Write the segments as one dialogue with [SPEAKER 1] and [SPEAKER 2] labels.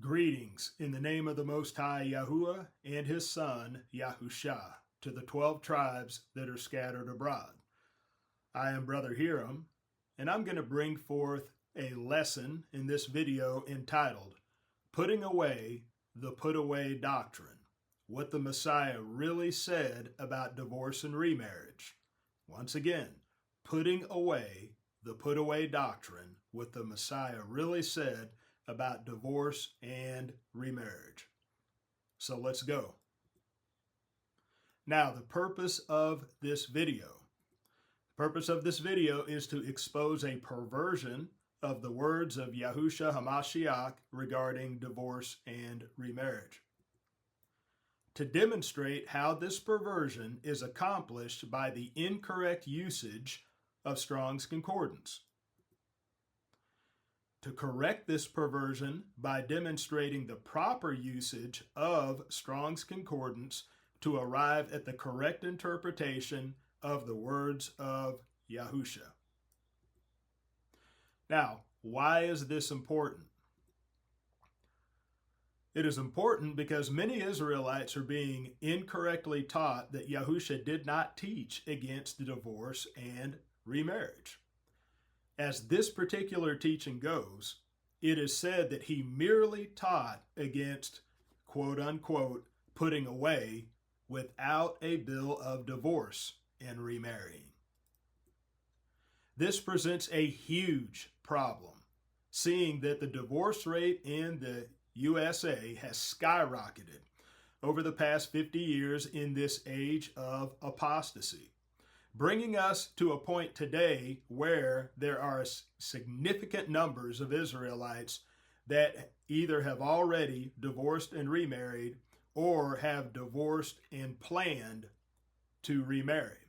[SPEAKER 1] Greetings in the name of the Most High Yahuwah and his Son, Yahusha, to the 12 tribes that are scattered abroad. I am Brother Hiram, and I'm going to bring forth a lesson in this video entitled, Putting Away the Put Away Doctrine, what the Messiah really said about divorce and remarriage. Once again, putting away the put away doctrine, what the Messiah really said about divorce and remarriage. So let's go. Now, the purpose of this video is to expose a perversion of the words of Yahusha Ha'Maschiach regarding divorce and remarriage, to demonstrate how this perversion is accomplished by the incorrect usage of Strong's Concordance, to correct this perversion by demonstrating the proper usage of Strong's Concordance to arrive at the correct interpretation of the words of Yahusha. Now, why is this important? It is important because many Israelites are being incorrectly taught that Yahusha did not teach against divorce and remarriage. As this particular teaching goes, it is said that he merely taught against, quote unquote, putting away without a bill of divorce and remarrying. This presents a huge problem, seeing that the divorce rate in the USA has skyrocketed over the past 50 years in this age of apostasy, bringing us to a point today where there are significant numbers of Israelites that either have already divorced and remarried or have divorced and planned to remarry.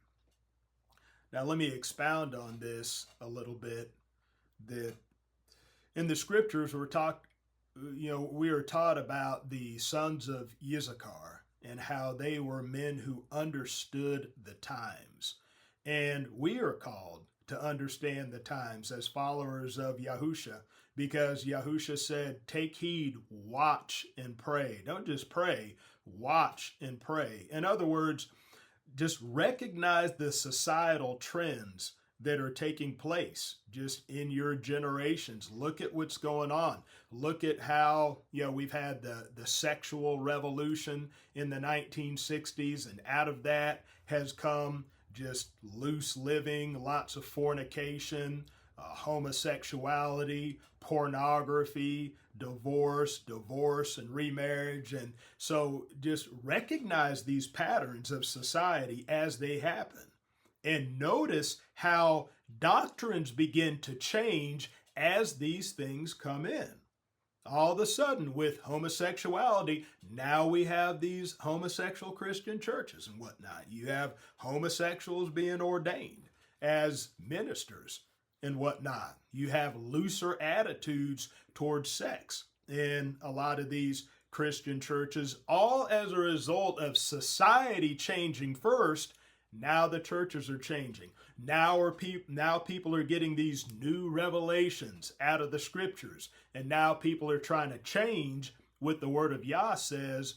[SPEAKER 1] Now, let me expound on this a little bit. That in the scriptures, we are taught about the sons of Issachar and how they were men who understood the times. And we are called to understand the times as followers of Yahusha, because Yahusha said, take heed, watch, and pray. Don't just pray, watch and pray. In other words, just recognize the societal trends that are taking place just in your generations. Look at what's going on. Look at how, we've had the sexual revolution in the 1960s, and out of that has come just loose living, lots of fornication, homosexuality, pornography, divorce and remarriage. And so just recognize these patterns of society as they happen. And notice how doctrines begin to change as these things come in. All of a sudden, with homosexuality, now we have these homosexual Christian churches and whatnot. You have homosexuals being ordained as ministers and whatnot. You have looser attitudes towards sex in a lot of these Christian churches, all as a result of society changing first. Now the churches are changing. Now people are getting these new revelations out of the scriptures. And now people are trying to change what the word of Yah says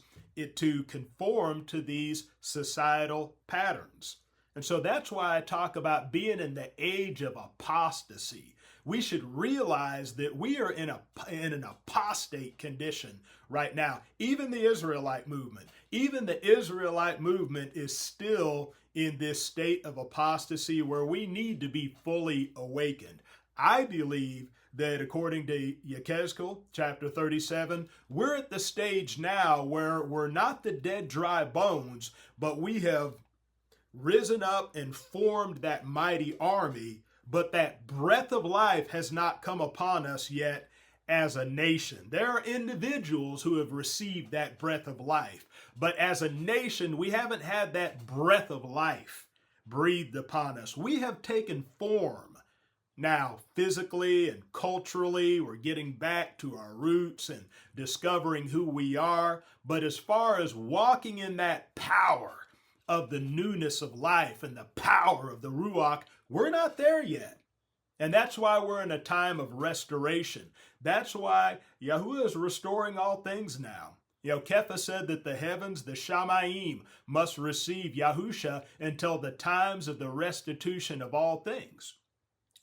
[SPEAKER 1] to conform to these societal patterns. And so that's why I talk about being in the age of apostasy. We should realize that we are in an apostate condition right now. Even the Israelite movement is still in this state of apostasy where we need to be fully awakened. I believe that according to Yechezkel chapter 37, we're at the stage now where we're not the dead, dry bones, but we have risen up and formed that mighty army, but that breath of life has not come upon us yet as a nation. There are individuals who have received that breath of life, but as a nation, we haven't had that breath of life breathed upon us. We have taken form. Now, physically and culturally, we're getting back to our roots and discovering who we are. But as far as walking in that power of the newness of life and the power of the Ruach, we're not there yet. And that's why we're in a time of restoration, That's why Yahuwah is restoring all things now. Kepha said that the heavens, the Shamayim, must receive Yahusha until the times of the restitution of all things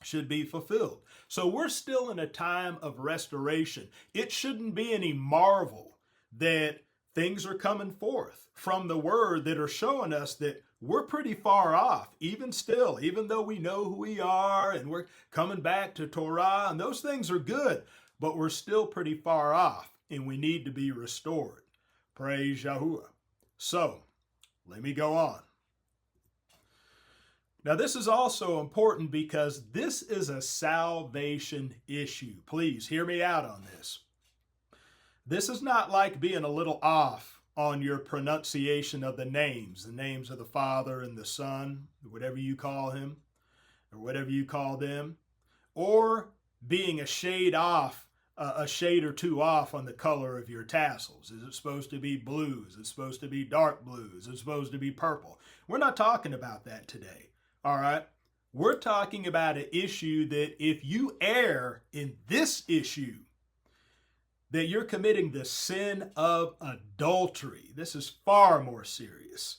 [SPEAKER 1] should be fulfilled. So we're still in a time of restoration. It shouldn't be any marvel that things are coming forth from the word that are showing us that we're pretty far off, even still, even though we know who we are and we're coming back to Torah, and those things are good, but we're still pretty far off and we need to be restored. Praise Yahuwah. So, let me go on. Now, this is also important because this is a salvation issue. Please hear me out on this. This is not like being a little off on your pronunciation of the names of the Father and the Son, whatever you call him, or whatever you call them, or being a shade off, a shade or two off on the color of your tassels. Is it supposed to be blue? Is it supposed to be dark blue? Is it supposed to be purple? We're not talking about that today. All right, we're talking about an issue that if you err in this issue, that you're committing the sin of adultery. This is far more serious.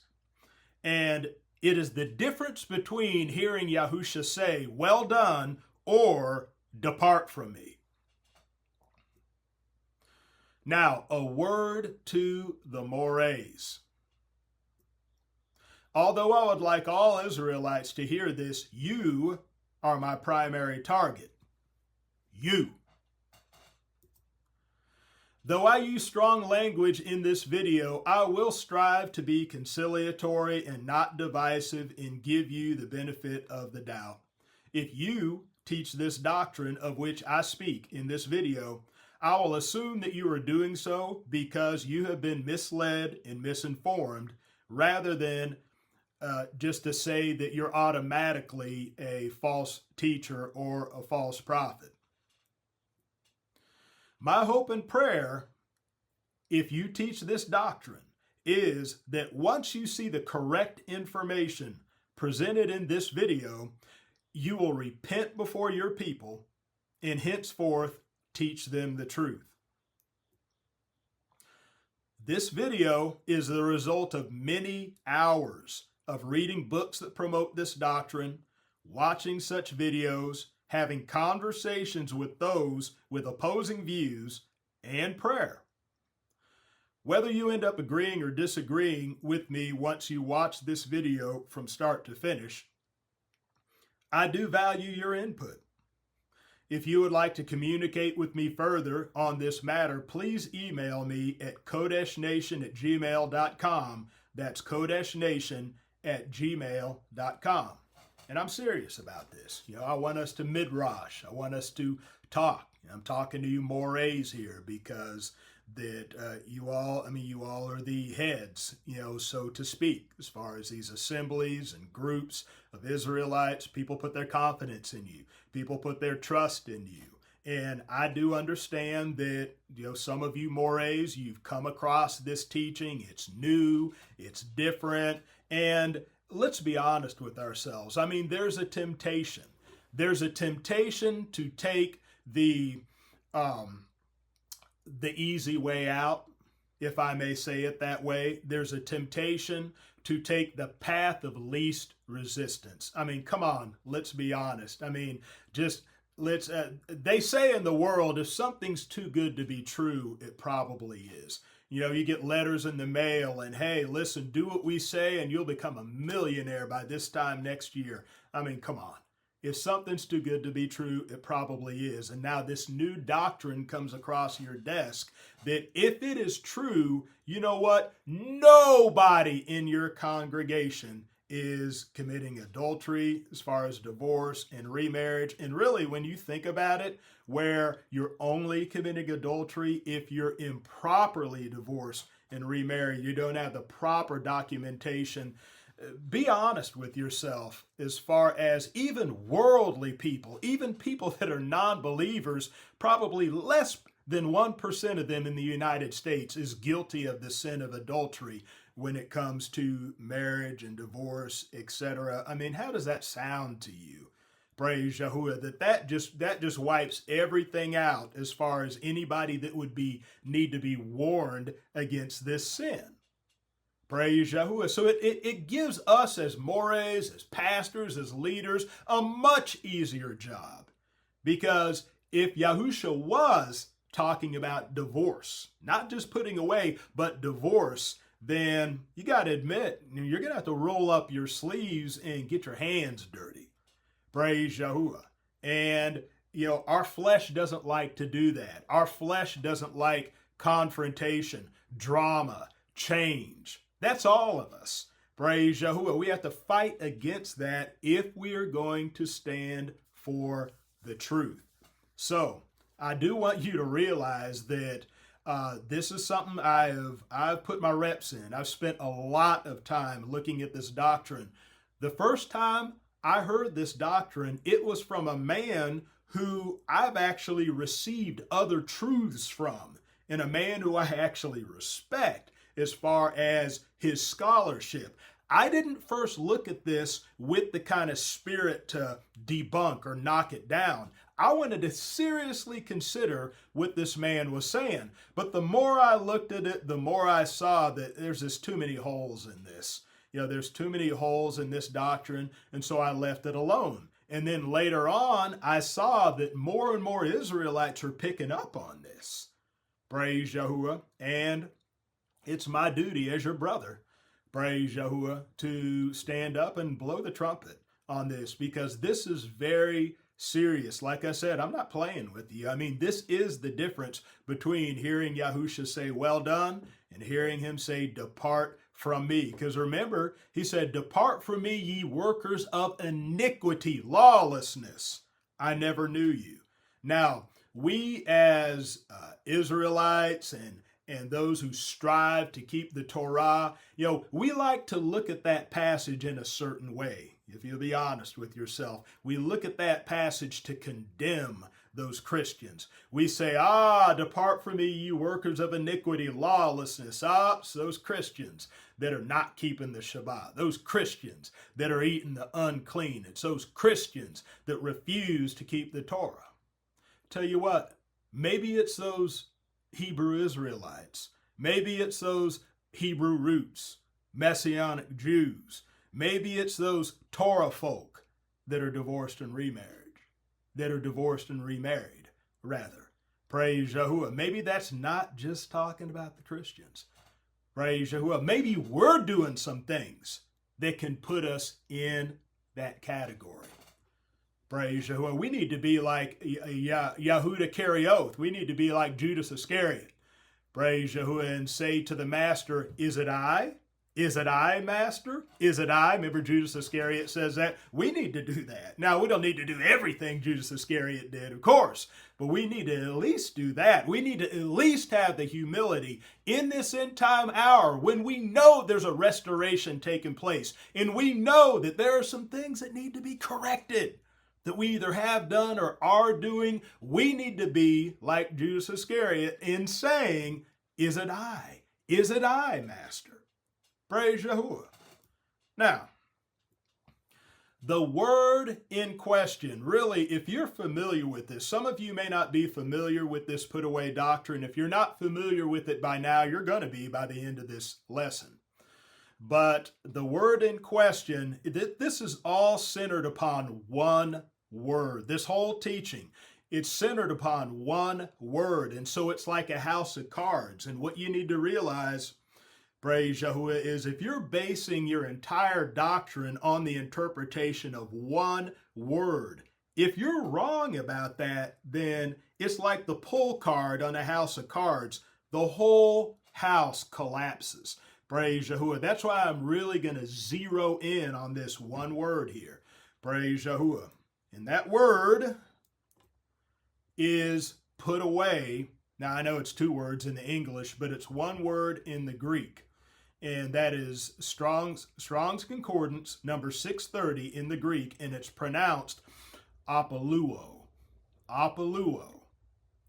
[SPEAKER 1] And it is the difference between hearing Yahusha say, "Well done," or "Depart from me." Now, a word to the mores. Although I would like all Israelites to hear this, you are my primary target. You. Though I use strong language in this video, I will strive to be conciliatory and not divisive and give you the benefit of the doubt. If you teach this doctrine of which I speak in this video, I will assume that you are doing so because you have been misled and misinformed, rather than just to say that you're automatically a false teacher or a false prophet. My hope and prayer, if you teach this doctrine, is that once you see the correct information presented in this video, you will repent before your people and henceforth teach them the truth. This video is the result of many hours of reading books that promote this doctrine, watching such videos, having conversations with those with opposing views, and prayer. Whether you end up agreeing or disagreeing with me once you watch this video from start to finish, I do value your input. If you would like to communicate with me further on this matter, please email me at kodeshnation@gmail.com. That's kodeshnation@gmail.com. And I'm serious about this. I want us to midrash. I want us to talk. I'm talking to you mores here because that you all are the heads, so to speak, as far as these assemblies and groups of Israelites. People put their confidence in you. People put their trust in you. And I do understand that, some of you mores, you've come across this teaching. It's new, it's different, and let's be honest with ourselves. There's a temptation. There's a temptation to take the easy way out, if I may say it that way. There's a temptation to take the path of least resistance. Come on, let's be honest. They say in the world, if something's too good to be true, it probably is. You get letters in the mail and, hey, listen, do what we say and you'll become a millionaire by this time next year. Come on. If something's too good to be true, it probably is. And now this new doctrine comes across your desk that if it is true, you know what? Nobody in your congregation is committing adultery as far as divorce and remarriage. And really, when you think about it, where you're only committing adultery if you're improperly divorced and remarried, you don't have the proper documentation. Be honest with yourself as far as even worldly people, even people that are non-believers, probably less than 1% of them in the United States is guilty of the sin of adultery when it comes to marriage and divorce, etc. How does that sound to you? Praise Yahuwah, that just wipes everything out as far as anybody that would need to be warned against this sin. Praise Yahuwah. So it gives us as mores, as pastors, as leaders, a much easier job. Because if Yahusha was talking about divorce, not just putting away, but divorce, then you got to admit, you're going to have to roll up your sleeves and get your hands dirty. Praise Yahuwah. And, our flesh doesn't like to do that. Our flesh doesn't like confrontation, drama, change. That's all of us. Praise Yahuwah. We have to fight against that if we are going to stand for the truth. So, I do want you to realize that this is something I've put my reps in. I've spent a lot of time looking at this doctrine. The first time I heard this doctrine, it was from a man who I've actually received other truths from, and a man who I actually respect as far as his scholarship. I didn't first look at this with the kind of spirit to debunk or knock it down. I wanted to seriously consider what this man was saying. But the more I looked at it, the more I saw that there's just too many holes in this. There's too many holes in this doctrine, and so I left it alone. And then later on, I saw that more and more Israelites are picking up on this. Praise Yahuwah. And it's my duty as your brother, praise Yahuwah, to stand up and blow the trumpet on this, because this is very serious. Like I said, I'm not playing with you. I mean, this is the difference between hearing Yahusha say, well done, and hearing him say, depart from me. Because remember, he said, depart from me, ye workers of iniquity, lawlessness. I never knew you. Now, we as Israelites and those who strive to keep the Torah, we like to look at that passage in a certain way. If you'll be honest with yourself, we look at that passage to condemn those Christians. We say, depart from me, you workers of iniquity, lawlessness. It's those Christians that are not keeping the Shabbat. Those Christians that are eating the unclean. It's those Christians that refuse to keep the Torah. Tell you what, maybe it's those Hebrew Israelites. Maybe it's those Hebrew roots, Messianic Jews. Maybe it's those Torah folk that are divorced and remarried. Praise Yahuwah. Maybe that's not just talking about the Christians. Praise Yahuwah. Maybe we're doing some things that can put us in that category. Praise Yahuwah. We need to be like Yehuda carry oath. We need to be like Judas Iscariot. Praise Yahuwah, and say to the master, is it I? Is it I, master? Is it I? Remember Judas Iscariot says that. We need to do that. Now, we don't need to do everything Judas Iscariot did, of course, but we need to at least do that. We need to at least have the humility in this end time hour when we know there's a restoration taking place, and we know that there are some things that need to be corrected, that we either have done or are doing. We need to be like Judas Iscariot in saying, is it I? Is it I, master? Praise Yahuwah. Now, the word in question, really, if you're familiar with this, some of you may not be familiar with this put away doctrine. If you're not familiar with it by now, you're going to be by the end of this lesson. But the word in question, this is all centered upon one word. This whole teaching, it's centered upon one word. And so it's like a house of cards. And what you need to realize, praise Yahuwah, is if you're basing your entire doctrine on the interpretation of one word, if you're wrong about that, then it's like the pull card on a house of cards. The whole house collapses. Praise Yahuwah. That's why I'm really going to zero in on this one word here. Praise Yahuwah. And that word is put away. Now, I know it's two words in the English, but it's one word in the Greek. And that is Strong's Concordance, number 630 in the Greek, and it's pronounced APOLUO. APOLUO.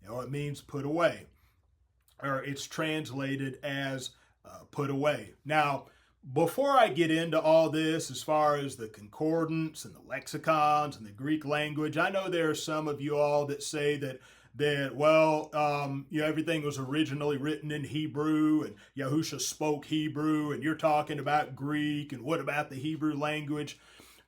[SPEAKER 1] It means put away, or it's translated as put away. Now, before I get into all this, as far as the concordance and the lexicons and the Greek language, I know there are some of you all that say that everything was originally written in Hebrew and Yahusha spoke Hebrew, and you're talking about Greek, and what about the Hebrew language?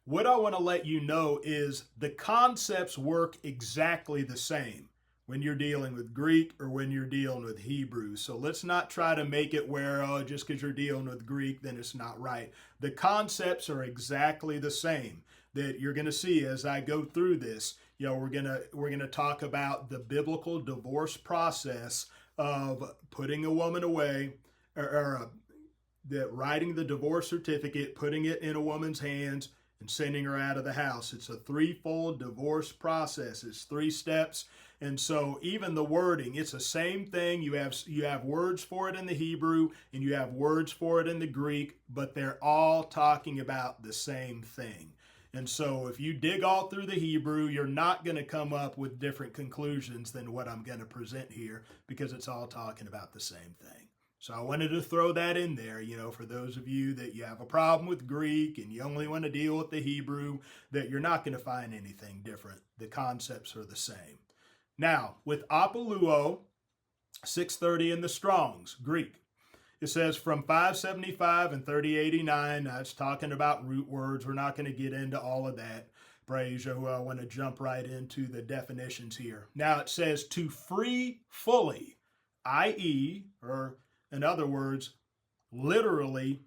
[SPEAKER 1] What I want to let you know is the concepts work exactly the same when you're dealing with Greek or when you're dealing with Hebrew. So let's not try to make it where, just because you're dealing with Greek, then it's not right. The concepts are exactly the same that you're going to see as I go through this. We're gonna talk about the biblical divorce process of putting a woman away, or writing the divorce certificate, putting it in a woman's hands, and sending her out of the house. It's a threefold divorce process. It's 3 steps. And so even the wording, it's the same thing. You have words for it in the Hebrew and you have words for it in the Greek, but they're all talking about the same thing. And so if you dig all through the Hebrew, you're not going to come up with different conclusions than what I'm going to present here, because it's all talking about the same thing. So I wanted to throw that in there, for those of you that you have a problem with Greek and you only want to deal with the Hebrew, that you're not going to find anything different. The concepts are the same. Now, with APOLUO, 630 in the Strong's, Greek, it says from 575 and 3089. Now, it's talking about root words. We're not going to get into all of that. Praise Yahuwah. I want to jump right into the definitions here. Now, it says to free fully, i.e., or in other words, literally,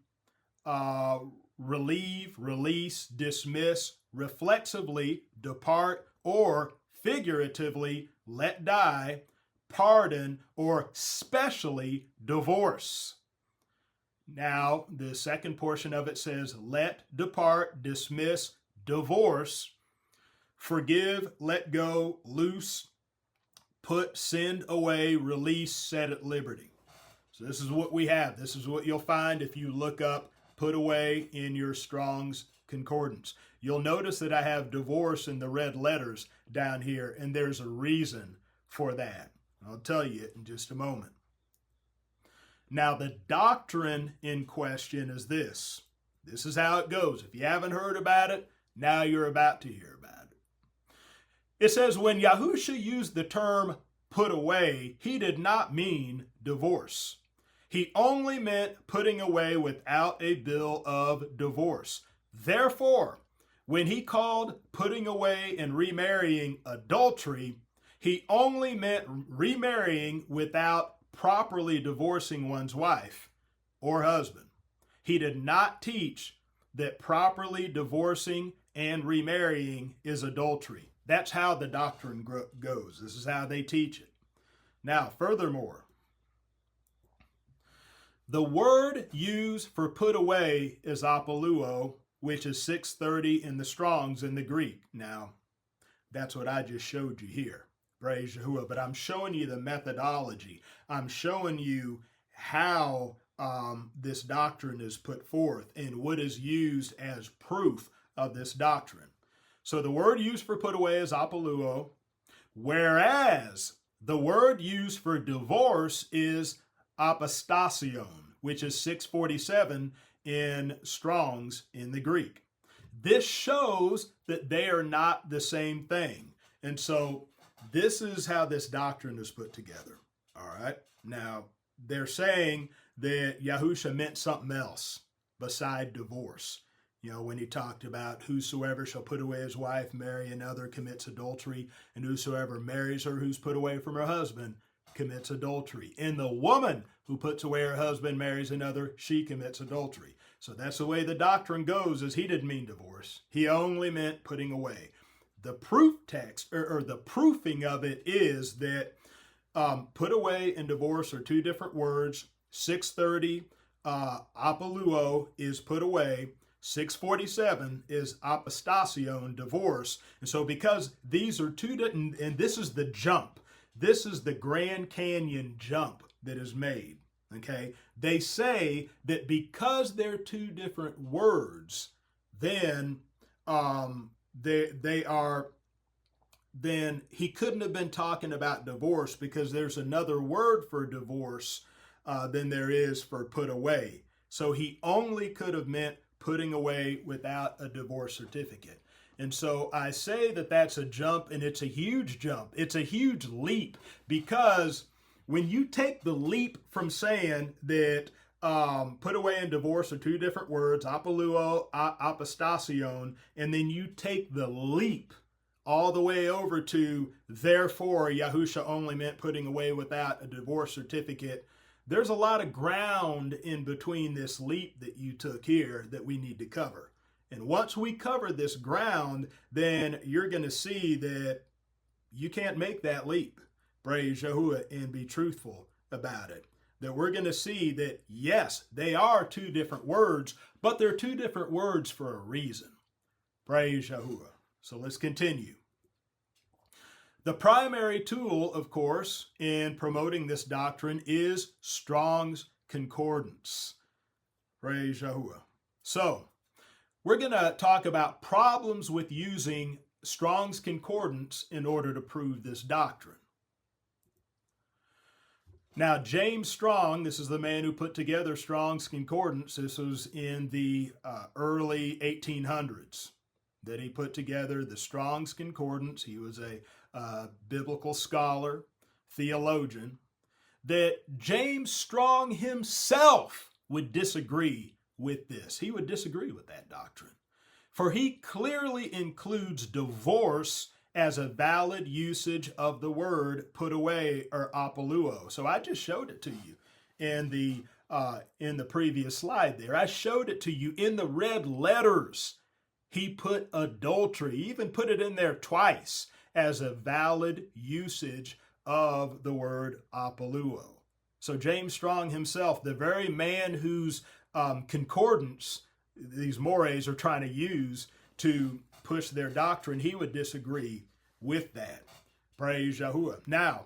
[SPEAKER 1] relieve, release, dismiss, reflexively, depart, or figuratively, let die, pardon, or specially divorce. Now, the second portion of it says let, depart, dismiss, divorce, forgive, let go, loose, put, send away, release, set at liberty. So this is what we have. This is what you'll find if you look up put away in your Strong's Concordance. You'll notice that I have divorce in the red letters down here, and there's a reason for that. I'll tell you it in just a moment. Now, the doctrine in question is this. This is how it goes. If you haven't heard about it, now you're about to hear about it. It says, when Yahusha used the term put away, he did not mean divorce. He only meant putting away without a bill of divorce. Therefore, when he called putting away and remarrying adultery, he only meant remarrying without properly divorcing one's wife or husband. He did not teach that properly divorcing and remarrying is adultery. That's how the doctrine goes. This is how they teach it. Now, furthermore, the word used for put away is apoluo, which is 630 in the Strong's in the Greek. Now, that's what I just showed you here. Praise Yahuwah. But I'm showing you the methodology. I'm showing you how this doctrine is put forth and what is used as proof of this doctrine. So the word used for put away is apoluo, whereas the word used for divorce is apostasion, which is 647 in Strong's in the Greek. This shows that they are not the same thing. And so this is how this doctrine is put together. All right. Now, they're saying that Yahusha meant something else beside divorce. When he talked about whosoever shall put away his wife, marry another, commits adultery, and whosoever marries her who's put away from her husband commits adultery. And the woman who puts away her husband, marries another, she commits adultery. So that's the way the doctrine goes, is he didn't mean divorce. He only meant putting away. The proof text, or the proofing of it, is that put away and divorce are 2 different words. 630, apoluo is put away. 647 is apostasion, divorce. And so because these are 2, and this is the jump. This is the Grand Canyon jump that is made. Okay? They say that because they're 2 different words, then then he couldn't have been talking about divorce, because there's another word for divorce than there is for put away. So he only could have meant putting away without a divorce certificate. And so I say that that's a jump, and it's a huge jump. It's a huge leap, because when you take the leap from saying that put away and divorce are two different words, APOLUO, APOSTASION, and then you take the leap all the way over to therefore Yahusha only meant putting away without a divorce certificate, there's a lot of ground in between this leap that you took here that we need to cover. And once we cover this ground, then you're going to see that you can't make that leap, praise Yahuwah, and be truthful about it. That we're going to see that, yes, they are two different words, but they're two different words for a reason. Praise Yahuwah. So let's continue. The primary tool, of course, in promoting this doctrine is Strong's Concordance. Praise Yahuwah. So, we're going to talk about problems with using Strong's Concordance in order to prove this doctrine. Now, James Strong, this is the man who put together Strong's Concordance. This was in the early 1800s that he put together the Strong's Concordance. He was a biblical scholar, theologian, that James Strong himself would disagree with this. He would disagree with that doctrine. For he clearly includes divorce as a valid usage of the word put away, or APOLUO. So I just showed it to you in the previous slide there. I showed it to you in the red letters. He put adultery, he even put it in there twice, as a valid usage of the word APOLUO. So James Strong himself, the very man whose concordance these mores are trying to use to push their doctrine, he would disagree with that. Praise Yahuwah. Now,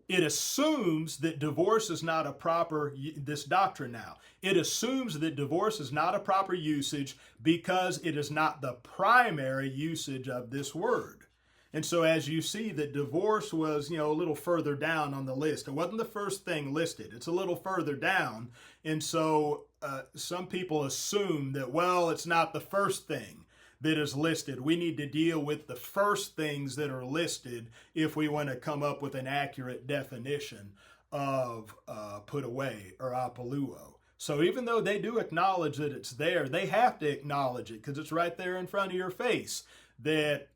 [SPEAKER 1] it assumes that divorce is not a proper, this doctrine now, it assumes that divorce is not a proper usage because it is not the primary usage of this word. And so as you see that divorce was, a little further down on the list. It wasn't the first thing listed. It's a little further down. And so some people assume that, well, it's not the first thing that is listed. We need to deal with the first things that are listed if we want to come up with an accurate definition of put away, or APOLUO. So even though they do acknowledge that it's there, they have to acknowledge it because it's right there in front of your face, that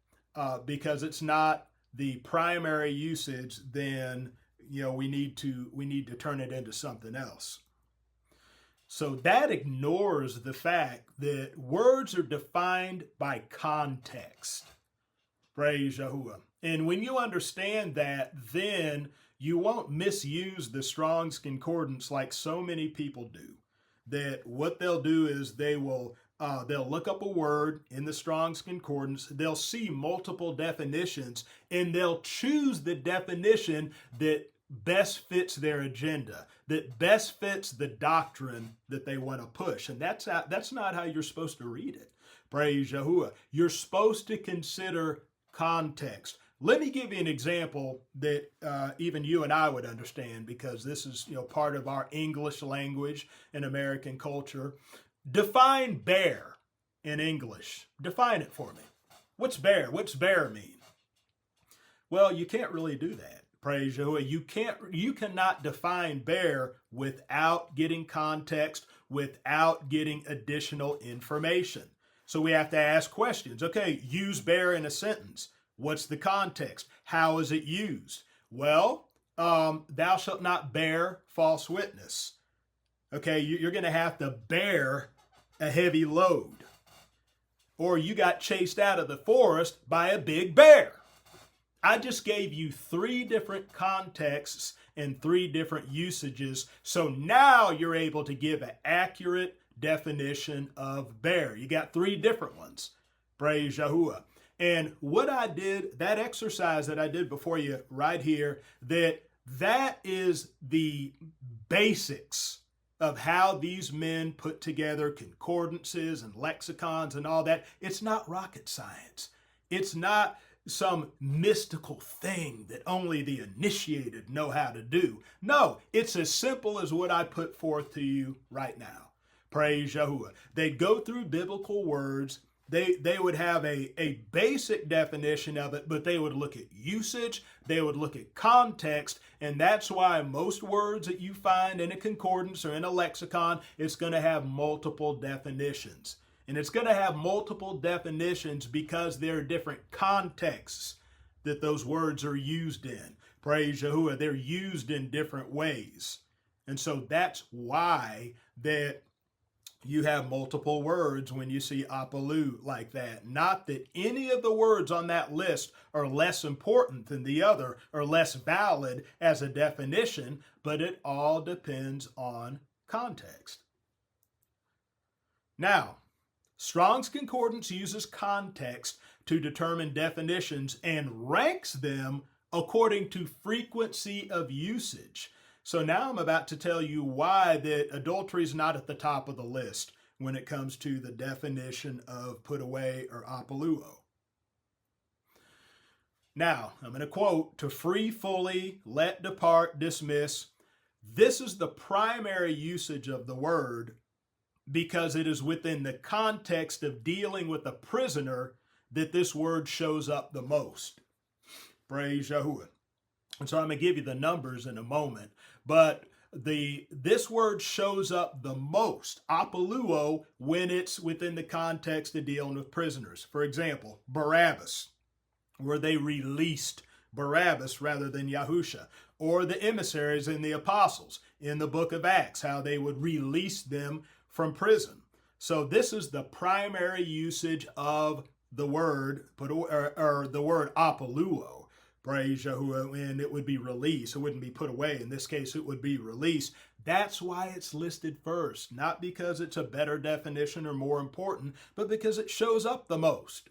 [SPEAKER 1] because it's not the primary usage, then we need to turn it into something else. So that ignores the fact that words are defined by context. Praise Yahuwah. And when you understand that, then you won't misuse the Strong's Concordance like so many people do. That what they'll do is they'll look up a word in the Strong's Concordance, they'll see multiple definitions, and they'll choose the definition that best fits their agenda, that best fits the doctrine that they want to push. And that's not how you're supposed to read it. Praise Yahuwah. You're supposed to consider context. Let me give you an example that even you and I would understand, because this is part of our English language and American culture. Define bear in English. Define it for me. What's bear? What's bear mean? Well, you can't really do that. Praise Yahuwah. You cannot define bear without getting context, without getting additional information. So we have to ask questions. Okay, use bear in a sentence. What's the context? How is it used? Well, thou shalt not bear false witness. Okay, you're going to have to bear a heavy load. Or you got chased out of the forest by a big bear. I just gave you 3 different contexts and 3 different usages. So now you're able to give an accurate definition of bear. You got 3 different ones. Praise Yahuwah. And what I did, that exercise that I did before you right here, that is the basics of how these men put together concordances and lexicons and all that. It's not rocket science. It's not some mystical thing that only the initiated know how to do. No, it's as simple as what I put forth to you right now. Praise Yahuwah. They'd go through biblical words. They would have a basic definition of it, but they would look at usage, they would look at context, and that's why most words that you find in a concordance or in a lexicon, it's going to have multiple definitions. And it's going to have multiple definitions because there are different contexts that those words are used in. Praise Yahuwah. They're used in different ways. And so that's why that you have multiple words when you see APOLUO like that. Not that any of the words on that list are less important than the other or less valid as a definition, but it all depends on context. Now, Strong's Concordance uses context to determine definitions and ranks them according to frequency of usage. So now I'm about to tell you why that adultery is not at the top of the list when it comes to the definition of put away or APOLUO. Now, I'm going to quote, to free fully, let depart, dismiss. This is the primary usage of the word because it is within the context of dealing with a prisoner that this word shows up the most. Praise Yahuwah. And so I'm going to give you the numbers in a moment, but this word shows up the most, APOLUO, when it's within the context of dealing with prisoners. For example, Barabbas, where they released Barabbas rather than Yahusha, or the emissaries and the apostles in the book of Acts, how they would release them from prison. So this is the primary usage of the word, or the word APOLUO. Praise Yahuwah, and it would be released. It wouldn't be put away. In this case, it would be released. That's why it's listed first. Not because it's a better definition or more important, but because it shows up the most.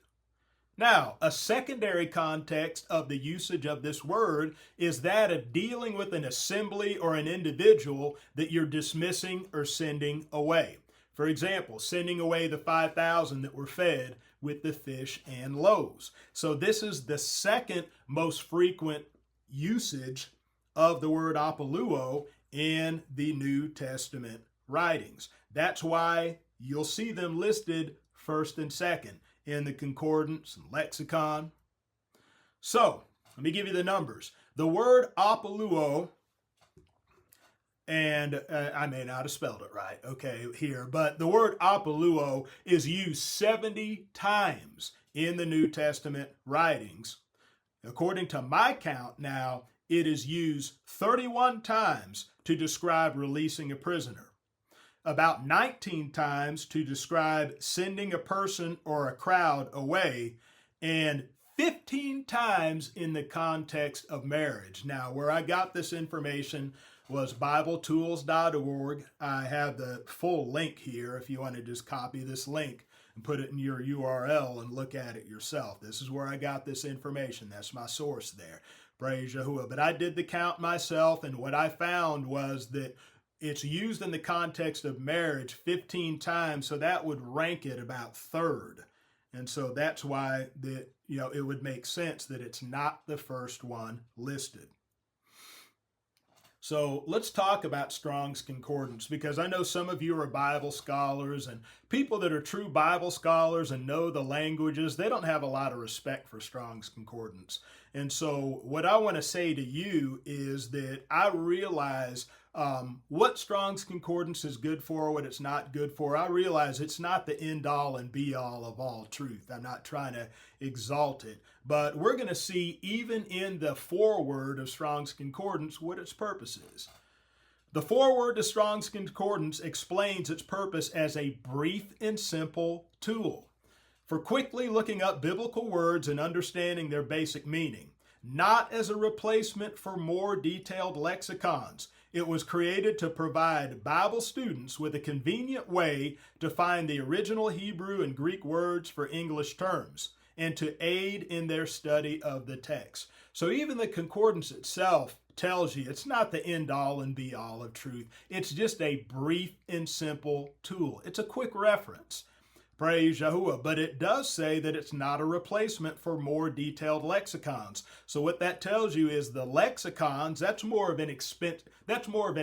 [SPEAKER 1] Now, a secondary context of the usage of this word is that of dealing with an assembly or an individual that you're dismissing or sending away. For example, sending away the 5,000 that were fed with the fish and loaves. So this is the second most frequent usage of the word APOLUO in the New Testament writings. That's why you'll see them listed first and second in the concordance and lexicon. So let me give you the numbers. The word APOLUO, and I may not have spelled it right, okay, here, but the word APOLUO is used 70 times in the New Testament writings. According to my count now, it is used 31 times to describe releasing a prisoner, about 19 times to describe sending a person or a crowd away, and 15 times in the context of marriage. Now, where I got this information was BibleTools.org. I have the full link here if you want to just copy this link and put it in your URL and look at it yourself. This is where I got this information. That's my source there. Praise Yahuwah. But I did the count myself, and what I found was that it's used in the context of marriage 15 times, so that would rank it about third. And so that's why it would make sense that it's not the first one listed. So let's talk about Strong's Concordance, because I know some of you are Bible scholars, and people that are true Bible scholars and know the languages, they don't have a lot of respect for Strong's Concordance. And so what I want to say to you is that I realize what Strong's Concordance is good for, what it's not good for. I realize it's not the end all and be all of all truth. I'm not trying to exalt it, but we're going to see even in the foreword of Strong's Concordance what its purpose is. The foreword to Strong's Concordance explains its purpose as a brief and simple tool for quickly looking up biblical words and understanding their basic meaning, not as a replacement for more detailed lexicons. It was created to provide Bible students with a convenient way to find the original Hebrew and Greek words for English terms and to aid in their study of the text. So even the concordance itself tells you it's not the end all and be all of truth. It's just a brief and simple tool. It's a quick reference. Praise Yahuwah. But it does say that it's not a replacement for more detailed lexicons. So what that tells you is the lexicons, that's more of an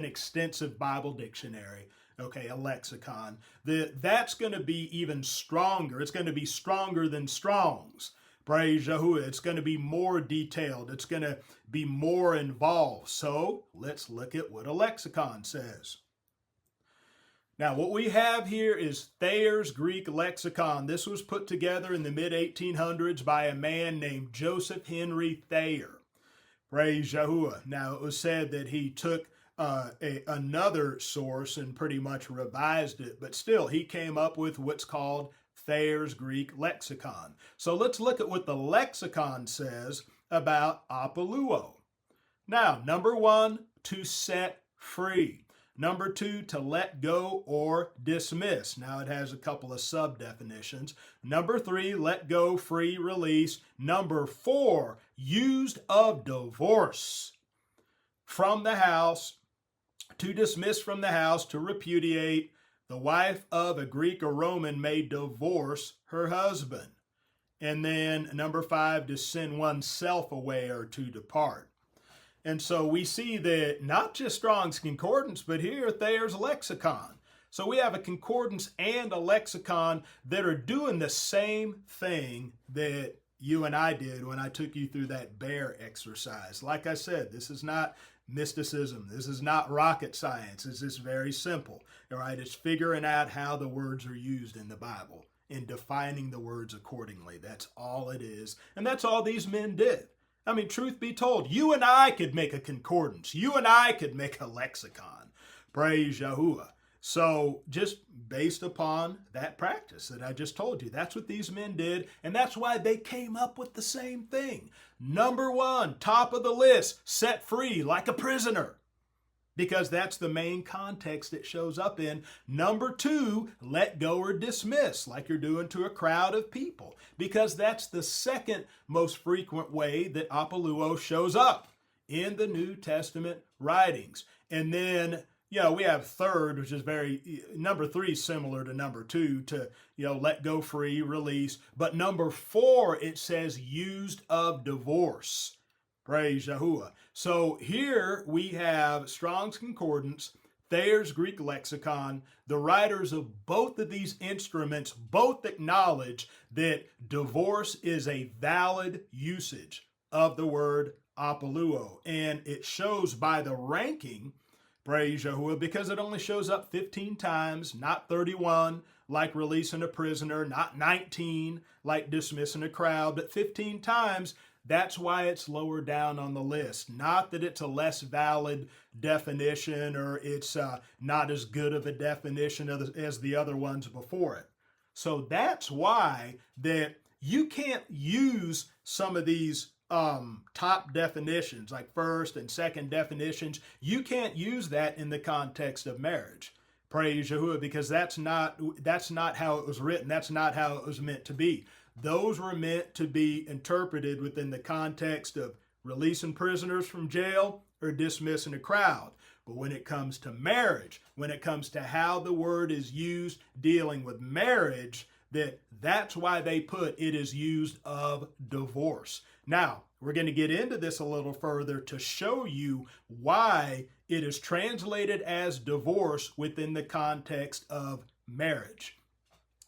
[SPEAKER 1] extensive Bible dictionary. Okay, a lexicon. That's going to be even stronger. It's going to be stronger than Strong's. Praise Yahuwah. It's going to be more detailed. It's going to be more involved. So let's look at what a lexicon says. Now, what we have here is Thayer's Greek lexicon. This was put together in the mid-1800s by a man named Joseph Henry Thayer. Praise Yahuwah. Now, it was said that he took another source and pretty much revised it, but still, he came up with what's called Thayer's Greek lexicon. So let's look at what the lexicon says about APOLUO. Now, number 1, to set free. Number 2, to let go or dismiss. Now it has a couple of sub-definitions. Number 3, let go, free, release. Number 4, used of divorce. From the house, to dismiss from the house, to repudiate. The wife of a Greek or Roman may divorce her husband. And then number 5, to send oneself away or to depart. And so we see that not just Strong's Concordance, but here Thayer's lexicon. So we have a concordance and a lexicon that are doing the same thing that you and I did when I took you through that bear exercise. Like I said, this is not mysticism. This is not rocket science. It's just very simple. All right, it's figuring out how the words are used in the Bible and defining the words accordingly. That's all it is. And that's all these men did. I mean, truth be told, you and I could make a concordance. You and I could make a lexicon. Praise Yahuwah. So just based upon that practice that I just told you, that's what these men did, and that's why they came up with the same thing. Number 1, top of the list, set free like a prisoner, because that's the main context it shows up in. Number 2, let go or dismiss, like you're doing to a crowd of people, because that's the second most frequent way that APOLUO shows up in the New Testament writings. And then we have third, which is number 3 is similar to number 2, to, let go, free, release. But number 4, it says used of divorce. Praise Yahuwah. So here we have Strong's Concordance, Thayer's Greek lexicon. The writers of both of these instruments both acknowledge that divorce is a valid usage of the word APOLUO. And it shows by the ranking, praise Yahuwah, because it only shows up 15 times, not 31, like releasing a prisoner, not 19, like dismissing a crowd, but 15 times. That's why it's lower down on the list. Not that it's a less valid definition or it's not as good of a definition as the other ones before it. So that's why that you can't use some of these top definitions, like first and second definitions. You can't use that in the context of marriage. Praise Yahuwah, because that's not how it was written. That's not how it was meant to be. Those were meant to be interpreted within the context of releasing prisoners from jail or dismissing a crowd. But when it comes to marriage, when it comes to how the word is used dealing with marriage, that's why they put it is used of divorce. Now, we're going to get into this a little further to show you why it is translated as divorce within the context of marriage.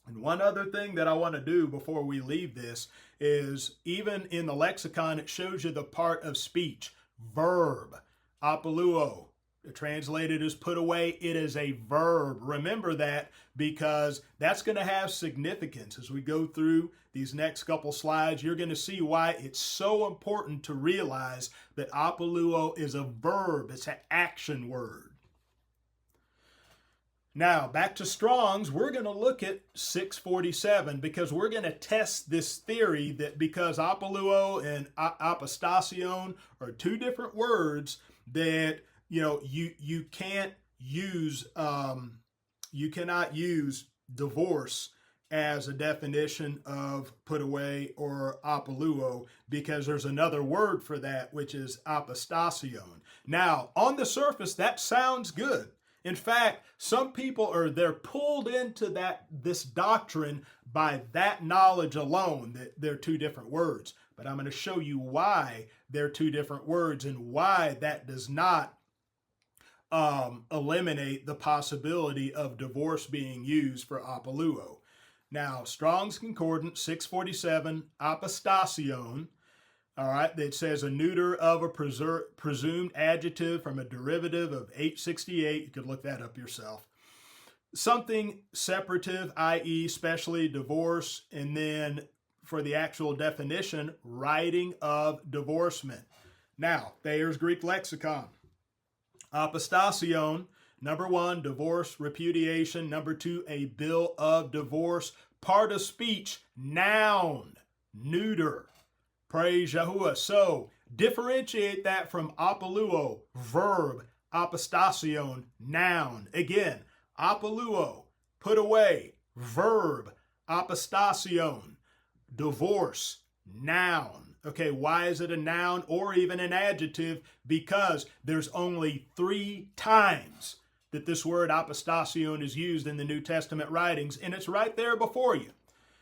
[SPEAKER 1] And one other thing that I want to do before we leave this is, even in the lexicon, it shows you the part of speech, verb, APOLUO. Translated as put away, it is a verb. Remember that, because that's going to have significance. As we go through these next couple slides, you're going to see why it's so important to realize that APOLUO is a verb. It's an action word. Now, back to Strong's, we're going to look at 647 because we're going to test this theory that because APOLUO and APOSTASION are two different words, that you can't use you cannot use divorce as a definition of put away or APOLUO, because there's another word for that, which is APOSTASION. Now, on the surface, that sounds good. In fact, some people they're pulled into this doctrine by that knowledge alone, that they're two different words. But I'm going to show you why they're two different words and why that does not eliminate the possibility of divorce being used for APOLUO. Now, Strong's Concordance 647, APOSTASION, all right, that says a neuter of a presumed adjective from a derivative of 868. You could look that up yourself. Something separative, i.e., especially divorce, and then for the actual definition, writing of divorcement. Now, Thayer's Greek Lexicon. Apostasion, number 1, divorce, repudiation. Number 2, a bill of divorce. Part of speech, noun, neuter. Praise Yahuwah. So, differentiate that from APOLUO, verb, apostasion, noun. Again, APOLUO, put away, verb, apostasion, divorce, noun. Okay, why is it a noun or even an adjective? Because there's only 3 times that this word apostasion is used in the New Testament writings, and it's right there before you.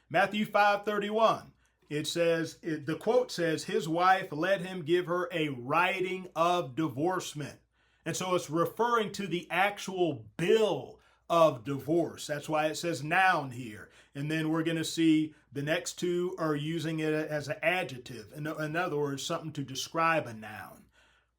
[SPEAKER 1] Matthew 5:31. It says, the quote says, his wife let him give her a writing of divorcement. And so it's referring to the actual bill of divorce. That's why it says noun here. And then we're going to see the next 2 are using it as an adjective. In other words, something to describe a noun.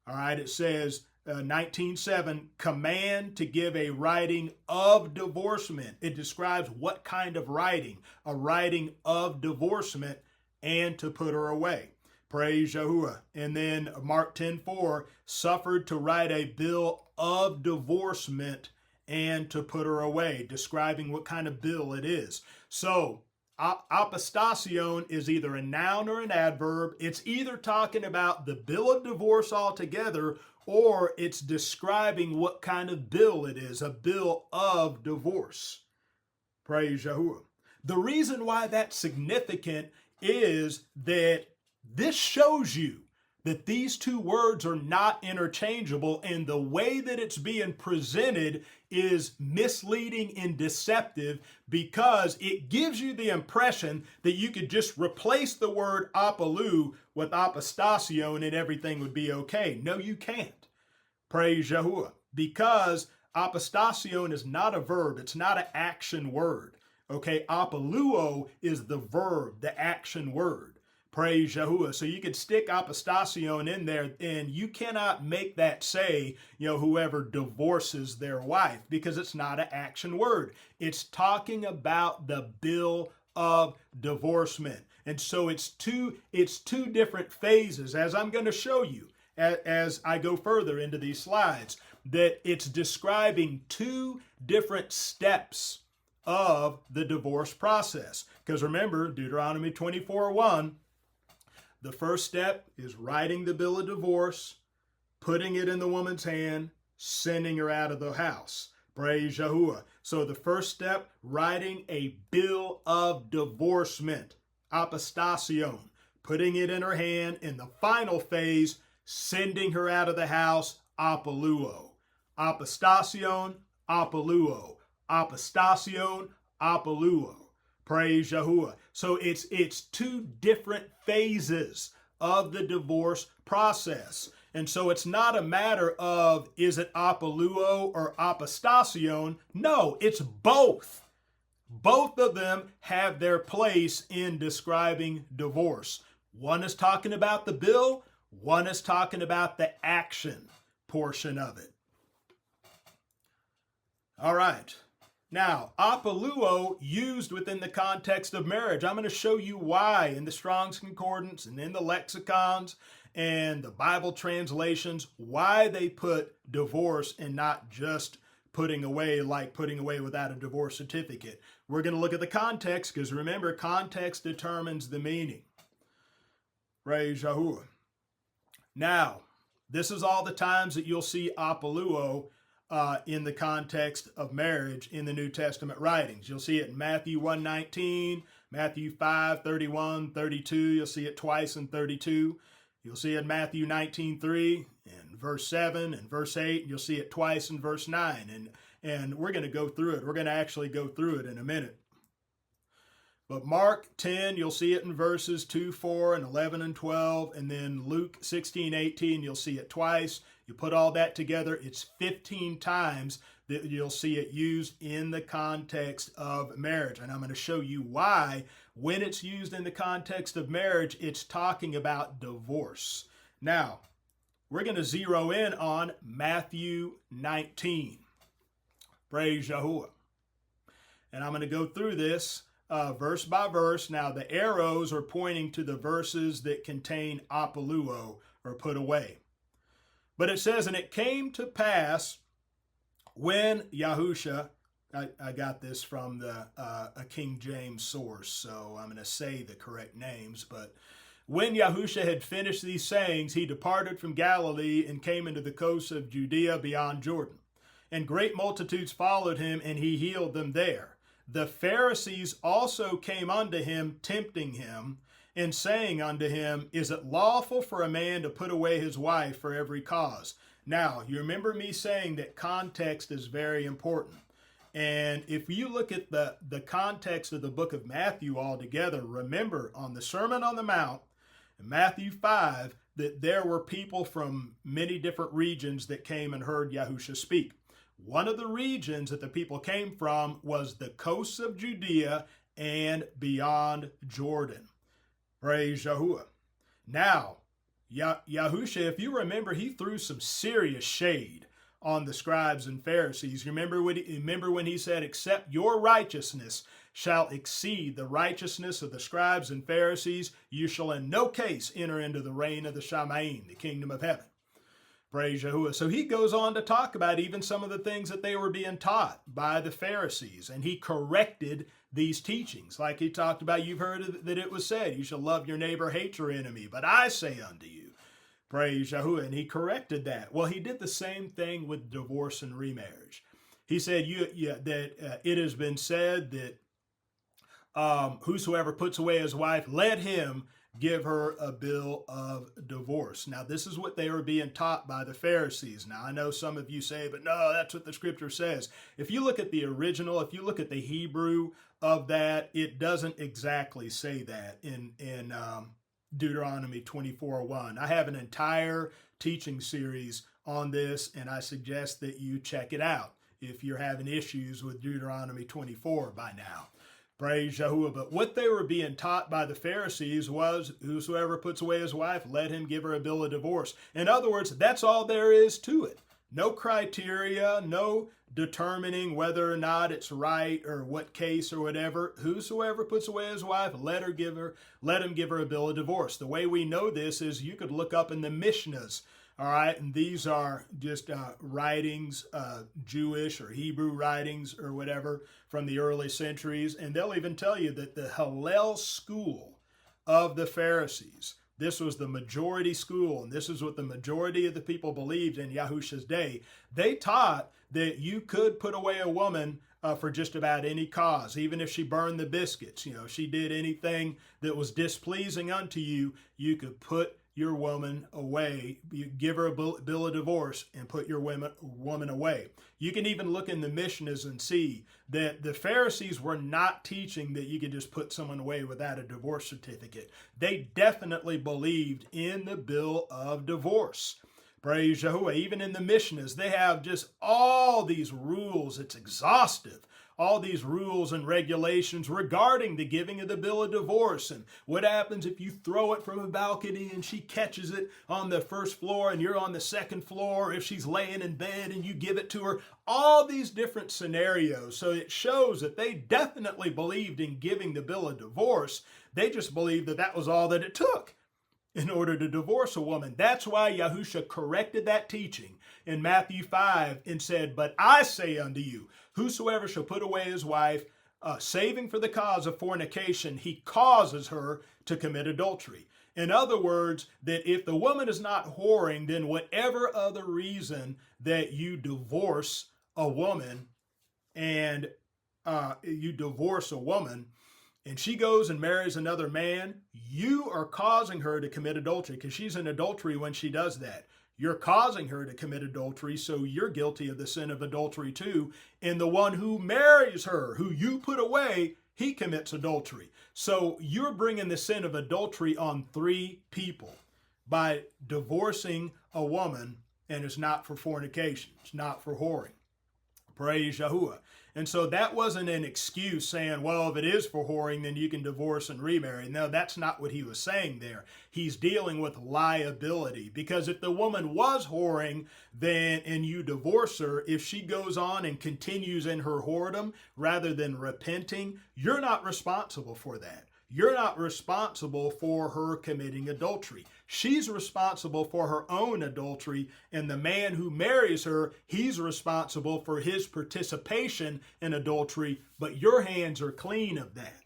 [SPEAKER 1] All right, it says 19:7, command to give a writing of divorcement. It describes what kind of writing, a writing of divorcement, and to put her away. Praise Yahuwah. And then Mark 10:4, suffered to write a bill of divorcement and to put her away, describing what kind of bill it is. So apostasion is either a noun or an adverb. It's either talking about the bill of divorce altogether, or it's describing what kind of bill it is, a bill of divorce. Praise Yahuwah. The reason why that's significant is that this shows you that these 2 words are not interchangeable, and the way that it's being presented is misleading and deceptive, because it gives you the impression that you could just replace the word APOLUO with apostasion and everything would be okay. No, you can't. Praise Yahuwah. Because apostasion is not a verb. It's not an action word. Okay, APOLUO is the verb, the action word. Praise Yahuwah. So you could stick apostasion in there, and you cannot make that say, whoever divorces their wife, because it's not an action word. It's talking about the bill of divorcement. And so it's two different phases, as I'm going to show you as I go further into these slides, that it's describing 2 different steps of the divorce process. Because remember, Deuteronomy 24:1, the first step is writing the bill of divorce, putting it in the woman's hand, sending her out of the house. Praise Yahuwah. So the first step, writing a bill of divorcement, apostasion, putting it in her hand. In the final phase, sending her out of the house, APOLUO. Apostasion, APOLUO. Apostasion, APOLUO. Praise Yahuwah. So it's 2 different phases of the divorce process. And so it's not a matter of, is it APOLUO or apostasion? No, it's both. Both of them have their place in describing divorce. One is talking about the bill, one is talking about the action portion of it. All right. Now, APOLUO used within the context of marriage. I'm going to show you why in the Strong's Concordance and in the lexicons and the Bible translations, why they put divorce and not just putting away, like putting away without a divorce certificate. We're going to look at the context, because remember, context determines the meaning. Praise Yahuwah. Now, this is all the times that you'll see APOLUO in the context of marriage in the New Testament writings. You'll see it in Matthew 1:19, Matthew 5:31, 32. You'll see it twice in 32. You'll see it in Matthew 19:3 and verse 7 and verse 8, and you'll see it twice in verse 9. And we're going to go through it. We're going to actually go through it in a minute. But Mark 10, you'll see it in verses 2, 4, and 11 and 12. And then Luke 16, 18, you'll see it twice. You put all that together, it's 15 times that you'll see it used in the context of marriage. And I'm going to show you why, when it's used in the context of marriage, it's talking about divorce. Now, we're going to zero in on Matthew 19. Praise Yahuwah. And I'm going to go through this verse by verse. Now, the arrows are pointing to the verses that contain APOLUO, or put away. But it says, and it came to pass when Yahusha, I got this from a King James source, so I'm going to say the correct names, but when Yahusha had finished these sayings, he departed from Galilee and came into the coast of Judea beyond Jordan. And great multitudes followed him, and he healed them there. The Pharisees also came unto him, tempting him, and saying unto him, is it lawful for a man to put away his wife for every cause? Now, you remember me saying that context is very important. And if you look at the context of the book of Matthew altogether, remember on the Sermon on the Mount, in Matthew 5, that there were people from many different regions that came and heard Yahusha speak. One of the regions that the people came from was the coasts of Judea and beyond Jordan. Praise Yahuwah. Now, Yahusha, if you remember, he threw some serious shade on the scribes and Pharisees. Remember when he said, except your righteousness shall exceed the righteousness of the scribes and Pharisees, you shall in no case enter into the reign of the Shamaim, the kingdom of heaven. Praise Yahuwah. So he goes on to talk about even some of the things that they were being taught by the Pharisees, and he corrected these teachings. Like he talked about, you've heard that it was said, you shall love your neighbor, hate your enemy, but I say unto you, praise Yahuwah. And he corrected that. Well, he did the same thing with divorce and remarriage. He said that it has been said that whosoever puts away his wife, let him give her a bill of divorce. Now, this is what they were being taught by the Pharisees. Now, I know some of you say, but no, that's what the scripture says. If you look at the original, if you look at the Hebrew of that, it doesn't exactly say that in Deuteronomy 24:1. I have an entire teaching series on this, and I suggest that you check it out if you're having issues with Deuteronomy 24 by now. Praise Yahuwah. But what they were being taught by the Pharisees was, whosoever puts away his wife, let him give her a bill of divorce. In other words, that's all there is to it. No criteria, no determining whether or not it's right or what case or whatever. Whosoever puts away his wife, let him give her a bill of divorce. The way we know this is you could look up in the Mishnahs. All right, and these are just writings, Jewish or Hebrew writings or whatever from the early centuries, and they'll even tell you that the Hillel school of the Pharisees, this was the majority school, and this is what the majority of the people believed in Yahusha's day. They taught that you could put away a woman for just about any cause, even if she burned the biscuits. You know, if she did anything that was displeasing unto you, you could put your woman away. You give her a bill of divorce and put your woman away. You can even look in the Mishnahs and see that the Pharisees were not teaching that you could just put someone away without a divorce certificate. They definitely believed in the bill of divorce. Praise Yahuwah. Even in the Mishnahs, they have just all these rules. It's exhaustive. All these rules and regulations regarding the giving of the bill of divorce, and what happens if you throw it from a balcony and she catches it on the first floor and you're on the second floor, if she's laying in bed and you give it to her, all these different scenarios. So it shows that they definitely believed in giving the bill of divorce. They just believed that that was all that it took in order to divorce a woman. That's why Yahusha corrected that teaching in Matthew 5 and said, but I say unto you, whosoever shall put away his wife, saving for the cause of fornication, he causes her to commit adultery. In other words, that if the woman is not whoring, then whatever other reason that you divorce a woman and she goes and marries another man, you are causing her to commit adultery because she's in adultery when she does that. You're causing her to commit adultery, so you're guilty of the sin of adultery too. And the one who marries her, who you put away, he commits adultery. So you're bringing the sin of adultery on 3 people by divorcing a woman, and it's not for fornication. It's not for whoring. Praise Yahuwah. And so that wasn't an excuse saying, well, if it is for whoring, then you can divorce and remarry. No, that's not what he was saying there. He's dealing with liability, because if the woman was whoring, then, and you divorce her, if she goes on and continues in her whoredom rather than repenting, you're not responsible for that. You're not responsible for her committing adultery. She's responsible for her own adultery, and the man who marries her, he's responsible for his participation in adultery, but your hands are clean of that.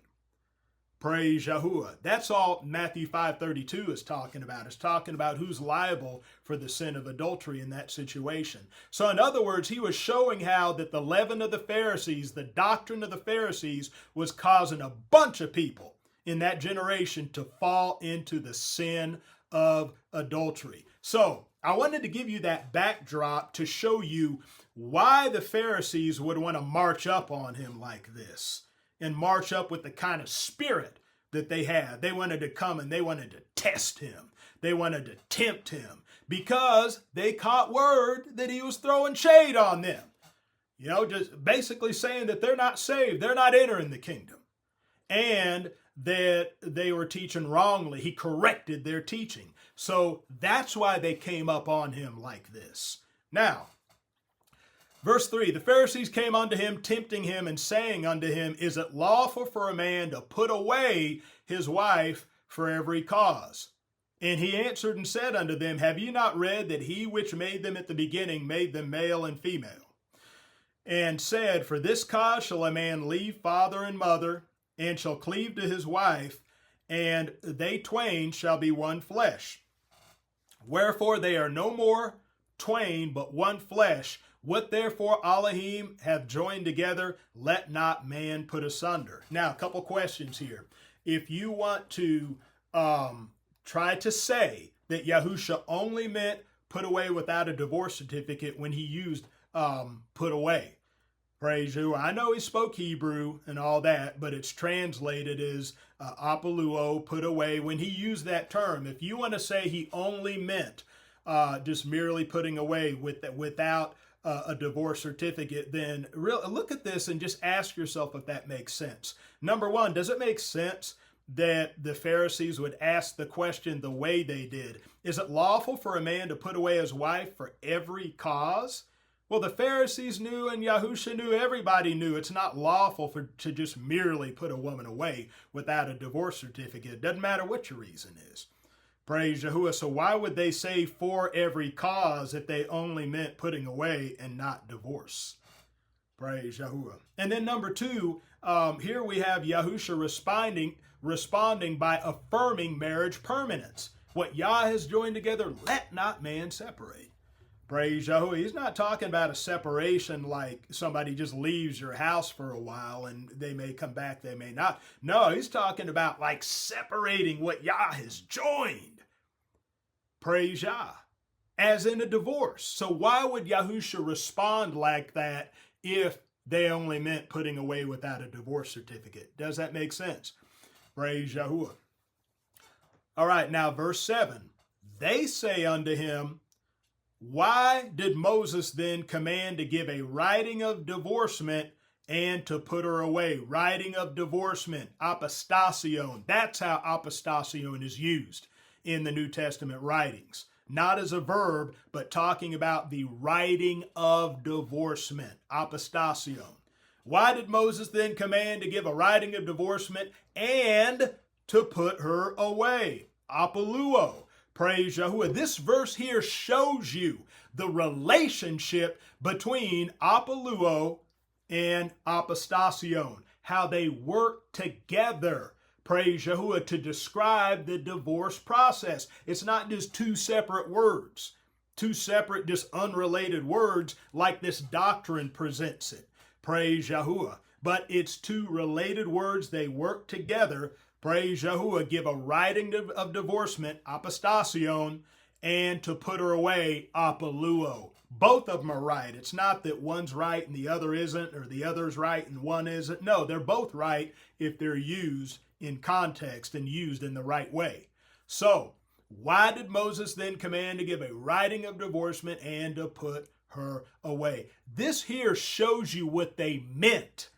[SPEAKER 1] Praise Yahuwah. That's all Matthew 5:32 is talking about. It's talking about who's liable for the sin of adultery in that situation. So in other words, he was showing how that the leaven of the Pharisees, the doctrine of the Pharisees, was causing a bunch of people in that generation to fall into the sin of adultery. So I wanted to give you that backdrop to show you why the Pharisees would want to march up on him like this, and march up with the kind of spirit that they had. They wanted to come and they wanted to test him. They wanted to tempt him because they caught word that he was throwing shade on them. You know, just basically saying that they're not saved. They're not entering the kingdom. And that they were teaching wrongly. He corrected their teaching. So that's why they came up on him like this. Now, verse 3, the Pharisees came unto him, tempting him, and saying unto him, is it lawful for a man to put away his wife for every cause? And he answered and said unto them, have ye not read that he which made them at the beginning made them male and female? And said, for this cause shall a man leave father and mother, and shall cleave to his wife, and they twain shall be one flesh. Wherefore they are no more twain, but one flesh. What therefore Elohim have joined together, let not man put asunder. Now, a couple questions here. If you want to try to say that Yahusha only meant put away without a divorce certificate when he used put away, praise you. I know he spoke Hebrew and all that, but it's translated as APOLUO, put away. When he used that term, if you want to say he only meant just merely putting away without a divorce certificate, then look at this and just ask yourself if that makes sense. Number one, does it make sense that the Pharisees would ask the question the way they did? Is it lawful for a man to put away his wife for every cause? Well, the Pharisees knew, and Yahusha knew, everybody knew it's not lawful to just merely put a woman away without a divorce certificate. It doesn't matter what your reason is. Praise Yahuwah. So why would they say for every cause if they only meant putting away and not divorce? Praise Yahuwah. And then number two, here we have Yahusha responding by affirming marriage permanence. What Yah has joined together, let not man separate. Praise Yahuwah. He's not talking about a separation like somebody just leaves your house for a while and they may come back, they may not. No, he's talking about like separating what Yah has joined. Praise Yah. As in a divorce. So why would Yahusha respond like that if they only meant putting away without a divorce certificate? Does that make sense? Praise Yahuwah. All right, now verse 7. They say unto him, why did Moses then command to give a writing of divorcement and to put her away? Writing of divorcement, apostasion. That's how apostasion is used in the New Testament writings. Not as a verb, but talking about the writing of divorcement, apostasion. Why did Moses then command to give a writing of divorcement and to put her away? APOLUO. Praise Yahuwah. This verse here shows you the relationship between APOLUO and apostasion, how they work together. Praise Yahuwah, to describe the divorce process. It's not just two separate words, two separate, just unrelated words like this doctrine presents it. Praise Yahuwah. But it's two related words. They work together. Praise Yahuwah, give a writing of divorcement, apostasion, and to put her away, APOLUO. Both of them are right. It's not that one's right and the other isn't, or the other's right and one isn't. No, they're both right if they're used in context and used in the right way. So, why did Moses then command to give a writing of divorcement and to put her away? This here shows you what they meant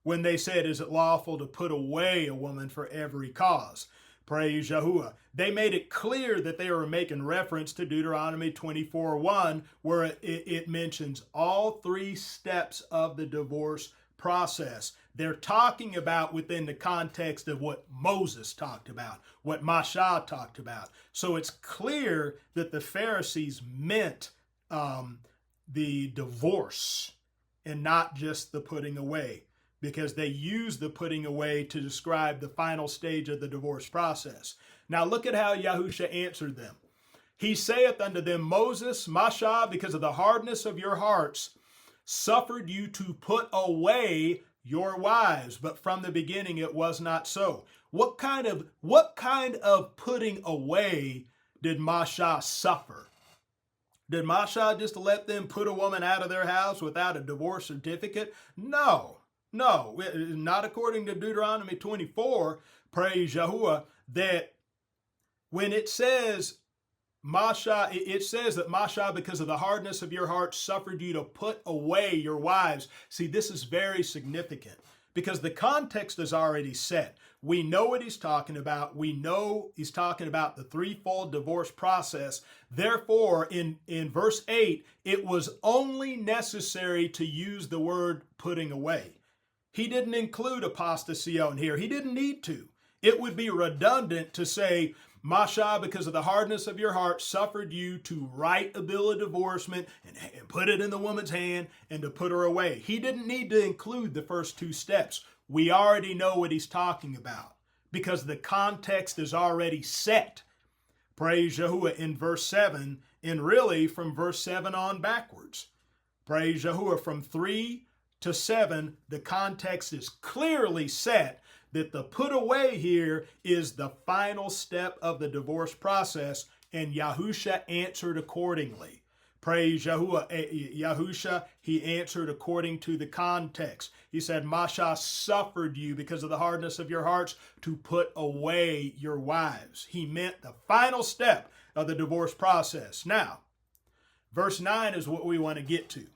[SPEAKER 1] when they said, is it lawful to put away a woman for every cause? Praise Yahuwah. They made it clear that they were making reference to Deuteronomy 24:1, where it mentions all three steps of the divorce process. They're talking about within the context of what Moses talked about, what Messah talked about. So it's clear that the Pharisees meant the divorce and not just the putting away, because they use the putting away to describe the final stage of the divorce process. Now look at how Yahusha answered them. He saith unto them, Moses, Messah, because of the hardness of your hearts, suffered you to put away your wives, but from the beginning it was not so. What kind of putting away did Messah suffer? Did Messah just let them put a woman out of their house without a divorce certificate? No, not according to Deuteronomy 24, praise Yahuwah, that when it says Messah, it says that Messah, because of the hardness of your heart, suffered you to put away your wives. See, this is very significant because the context is already set. We know what he's talking about. We know he's talking about the threefold divorce process. Therefore, in verse 8, it was only necessary to use the word putting away. He didn't include apostasion here. He didn't need to. It would be redundant to say, Messah, because of the hardness of your heart, suffered you to write a bill of divorcement and put it in the woman's hand and to put her away. He didn't need to include the first two steps. We already know what he's talking about because the context is already set. Praise Yahuwah in verse 7 and really from verse 7 on backwards. Praise Yahuwah from 3 to 7, the context is clearly set that the put away here is the final step of the divorce process, and Yahusha answered accordingly. Praise Yahuwah. Yahusha, he answered according to the context. He said, Messah suffered you because of the hardness of your hearts to put away your wives. He meant the final step of the divorce process. Now, verse 9 is what we want to get to.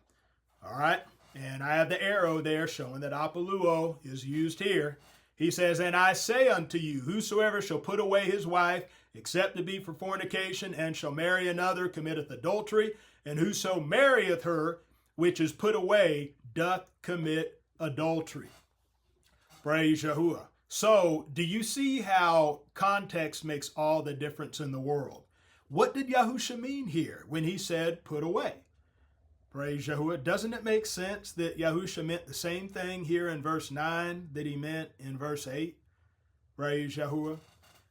[SPEAKER 1] All right? And I have the arrow there showing that APOLUO is used here. He says, and I say unto you, whosoever shall put away his wife, except to be for fornication, and shall marry another, committeth adultery. And whoso marrieth her, which is put away, doth commit adultery. Praise Yahuwah. So, do you see how context makes all the difference in the world? What did Yahusha mean here when he said, put away? Praise Yahuwah. Doesn't it make sense that Yahusha meant the same thing here in verse 9 that he meant in verse 8? Praise Yahuwah.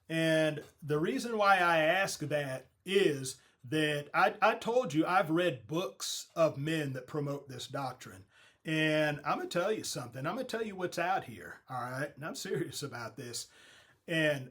[SPEAKER 1] And the reason why I ask that is that I told you I've read books of men that promote this doctrine. And I'm going to tell you something. I'm going to tell you what's out here. All right. And I'm serious about this. And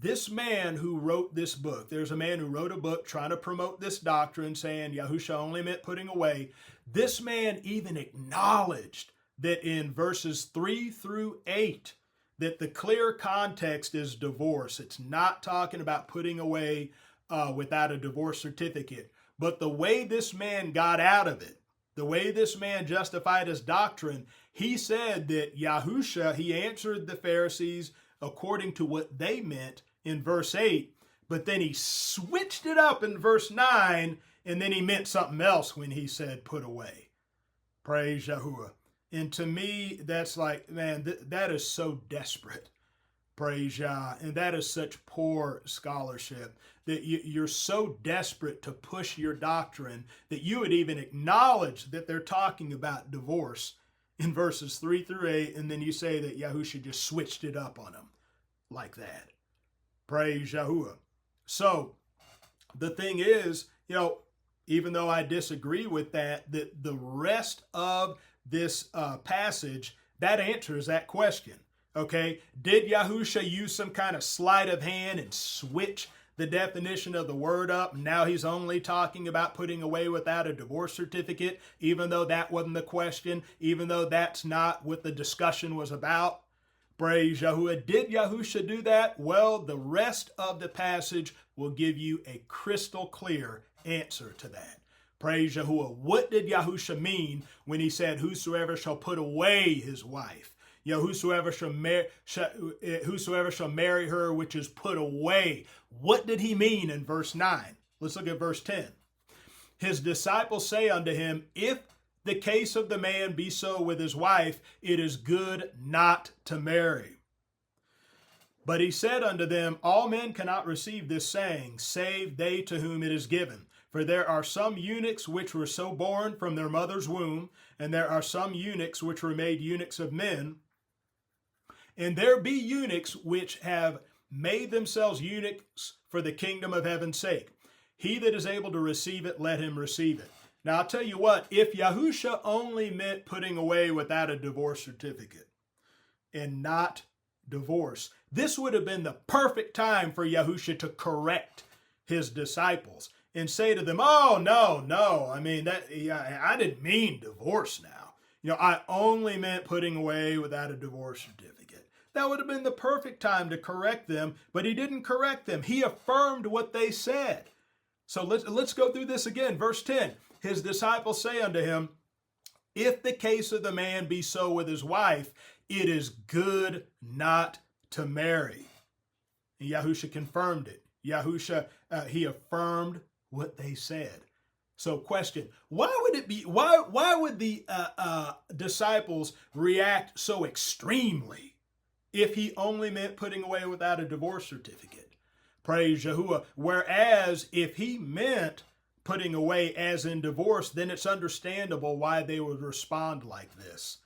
[SPEAKER 1] this man who wrote this book, there's a man who wrote a book trying to promote this doctrine, saying Yahusha only meant putting away. This man even acknowledged that in verses 3 through 8, that the clear context is divorce. It's not talking about putting away without a divorce certificate. But the way this man got out of it, the way this man justified his doctrine, he said that Yahusha, he answered the Pharisees according to what they meant in verse 8, but then he switched it up in verse 9, and then he meant something else when he said put away. Praise Yahuwah. And to me, that's like, man, that is so desperate. Praise Yah. And that is such poor scholarship that you're so desperate to push your doctrine that you would even acknowledge that they're talking about divorce in verses 3 through 8, and then you say that Yahusha just switched it up on them like that. Praise Yahuwah. So the thing is, even though I disagree with that, the rest of this passage, that answers that question. Okay, did Yahusha use some kind of sleight of hand and switch the definition of the word up. Now he's only talking about putting away without a divorce certificate, even though that wasn't the question, even though that's not what the discussion was about. Praise Yahuwah. Did Yahusha do that? Well, the rest of the passage will give you a crystal clear answer to that. Praise Yahuwah. What did Yahusha mean when he said, whosoever shall put away his wife? Whosoever shall marry her which is put away. What did he mean in verse 9? Let's look at verse 10. His disciples say unto him, if the case of the man be so with his wife, it is good not to marry. But he said unto them, all men cannot receive this saying, save they to whom it is given. For there are some eunuchs which were so born from their mother's womb, and there are some eunuchs which were made eunuchs of men. And there be eunuchs which have made themselves eunuchs for the kingdom of heaven's sake. He that is able to receive it, let him receive it. Now, I'll tell you what, if Yahusha only meant putting away without a divorce certificate and not divorce, this would have been the perfect time for Yahusha to correct his disciples and say to them, oh, no, I mean, I didn't mean divorce now. I only meant putting away without a divorce certificate. That would have been the perfect time to correct them, but he didn't correct them. He affirmed what they said. So let's go through this again. Verse 10. His disciples say unto him, if the case of the man be so with his wife, it is good not to marry. And Yahusha confirmed it. Yahusha, he affirmed what they said. So question, why would the disciples react so extremely if he only meant putting away without a divorce certificate? Praise Yahuwah. Whereas if he meant putting away as in divorce, then it's understandable why they would respond like this.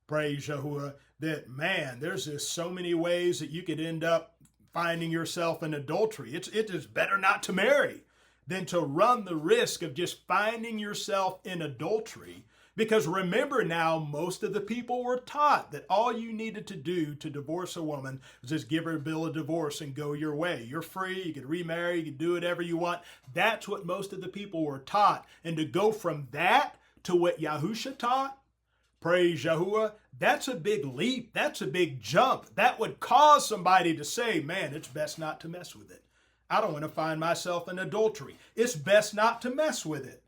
[SPEAKER 1] Praise Yahuwah. That, man, there's just so many ways that you could end up finding yourself in adultery. It is better not to marry than to run the risk of just finding yourself in adultery. Because remember now, most of the people were taught that all you needed to do to divorce a woman was just give her a bill of divorce and go your way. You're free, you can remarry, you can do whatever you want. That's what most of the people were taught. And to go from that to what Yahusha taught, praise Yahuwah, that's a big leap. That's a big jump. That would cause somebody to say, man, it's best not to mess with it. I don't want to find myself in adultery. It's best not to mess with it.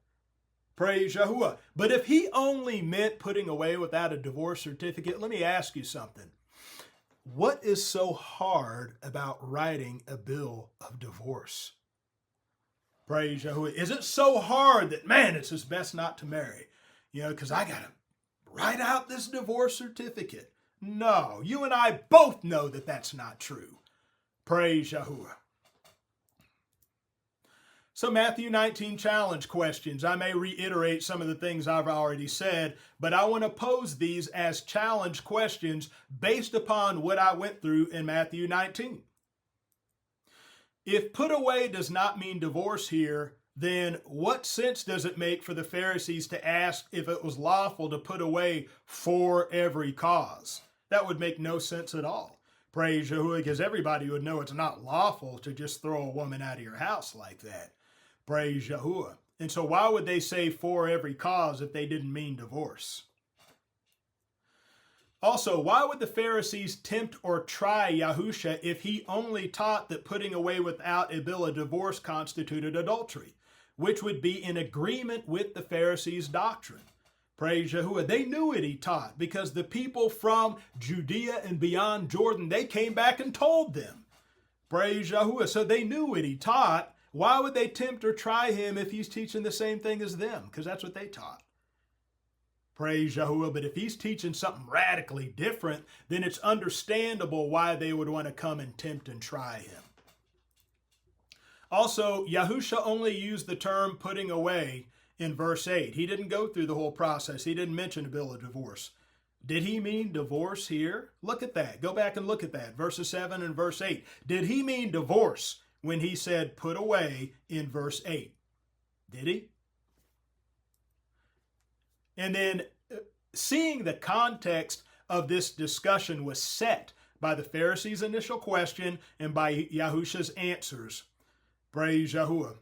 [SPEAKER 1] Praise Yahuwah. But if he only meant putting away without a divorce certificate, let me ask you something. What is so hard about writing a bill of divorce? Praise Yahuwah. Is it so hard that, man, it's just best not to marry? Because I got to write out this divorce certificate. No, you and I both know that that's not true. Praise Yahuwah. So Matthew 19 challenge questions. I may reiterate some of the things I've already said, but I want to pose these as challenge questions based upon what I went through in Matthew 19. If put away does not mean divorce here, then what sense does it make for the Pharisees to ask if it was lawful to put away for every cause? That would make no sense at all. Praise Yahuwah, because everybody would know it's not lawful to just throw a woman out of your house like that. Praise Yahuwah. And so why would they say for every cause if they didn't mean divorce? Also, why would the Pharisees tempt or try Yahusha if he only taught that putting away without a bill of divorce constituted adultery, which would be in agreement with the Pharisees' doctrine? Praise Yahuwah. They knew what he taught because the people from Judea and beyond Jordan, they came back and told them. Praise Yahuwah. So they knew what he taught. Why would they tempt or try him if he's teaching the same thing as them? Because that's what they taught. Praise Yahuwah. But if he's teaching something radically different, then it's understandable why they would want to come and tempt and try him. Also, Yahusha only used the term putting away in verse 8. He didn't go through the whole process. He didn't mention a bill of divorce. Did he mean divorce here? Look at that. Go back and look at that. Verses 7 and verse 8. Did he mean divorce when he said put away in verse 8? Did he? And then seeing the context of this discussion was set by the Pharisees' initial question and by Yahusha's answers, Praise Yahuwah.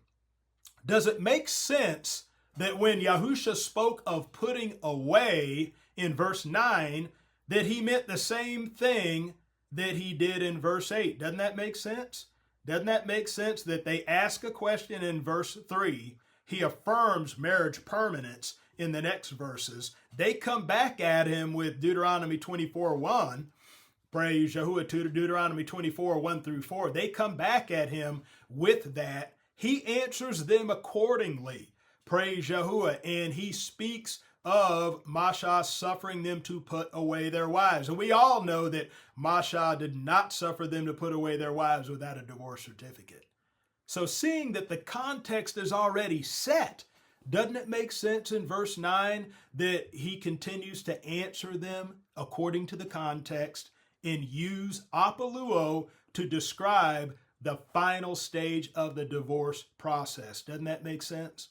[SPEAKER 1] Does it make sense that when Yahusha spoke of putting away in verse 9, that he meant the same thing that he did in verse 8? Doesn't that make sense? Doesn't that make sense that they ask a question in verse 3, he affirms marriage permanence in the next verses, they come back at him with Deuteronomy 24:1, praise Yahuwah, to Deuteronomy 24:1 through 4, they come back at him with that. He answers them accordingly, praise Yahuwah, and he speaks of Messah suffering them to put away their wives. And we all know that Messah did not suffer them to put away their wives without a divorce certificate. So seeing that the context is already set, doesn't it make sense in verse 9 that he continues to answer them according to the context and use APOLUO to describe the final stage of the divorce process? Doesn't that make sense?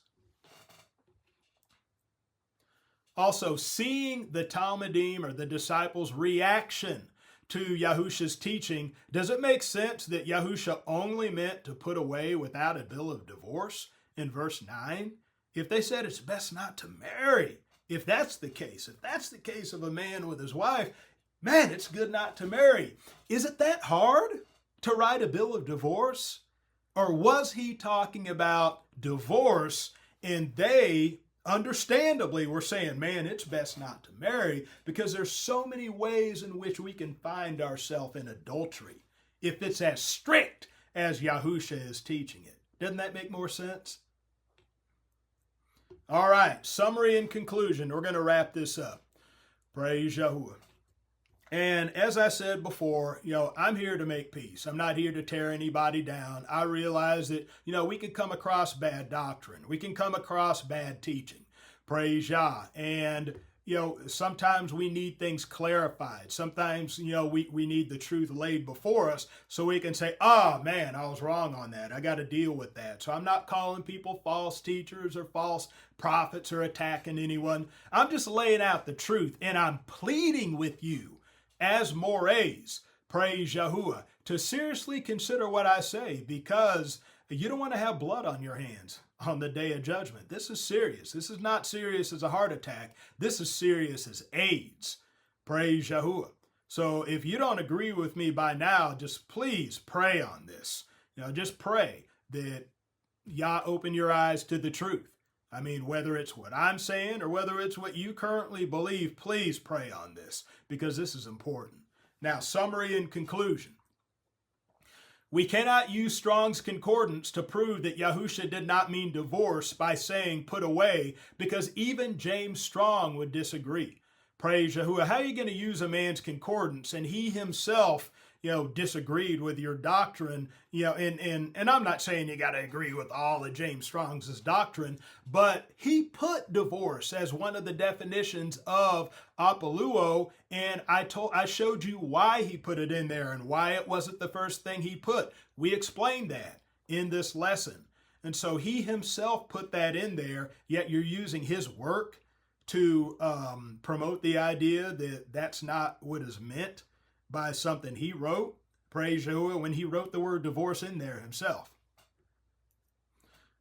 [SPEAKER 1] Also, seeing the Talmudim or the disciples' reaction to Yahusha's teaching, does it make sense that Yahusha only meant to put away without a bill of divorce in verse 9? If they said it's best not to marry, if that's the case of a man with his wife, man, it's good not to marry. Is it that hard to write a bill of divorce? Or was he talking about divorce and they understandably were saying, man, it's best not to marry because there's so many ways in which we can find ourselves in adultery if it's as strict as Yahusha is teaching it? Doesn't that make more sense? All right, summary and conclusion. We're going to wrap this up. Praise Yahuwah. And as I said before, I'm here to make peace. I'm not here to tear anybody down. I realize that, we can come across bad doctrine. We can come across bad teaching. Praise Yah. And, sometimes we need things clarified. Sometimes, we need the truth laid before us so we can say, man, I was wrong on that. I got to deal with that. So I'm not calling people false teachers or false prophets or attacking anyone. I'm just laying out the truth, and I'm pleading with you as mores, praise Yahuwah, to seriously consider what I say, because you don't want to have blood on your hands on the day of judgment. This is serious. This is not serious as a heart attack. This is serious as AIDS. Praise Yahuwah. So if you don't agree with me by now, just please pray on this. Just pray that Yah open your eyes to the truth. I mean, whether it's what I'm saying or whether it's what you currently believe, please pray on this because this is important. Now, summary and conclusion. We cannot use Strong's Concordance to prove that Yahusha did not mean divorce by saying put away, because even James Strong would disagree. Praise Yahuwah. How are you going to use a man's concordance and he himself disagreed with your doctrine, and I'm not saying you got to agree with all of James Strong's doctrine, but he put divorce as one of the definitions of APOLUO, and I showed you why he put it in there and why it wasn't the first thing he put. We explained that in this lesson. And so he himself put that in there, yet you're using his work to promote the idea that that's not what is meant by something he wrote, praise Yahuwah, when he wrote the word divorce in there himself.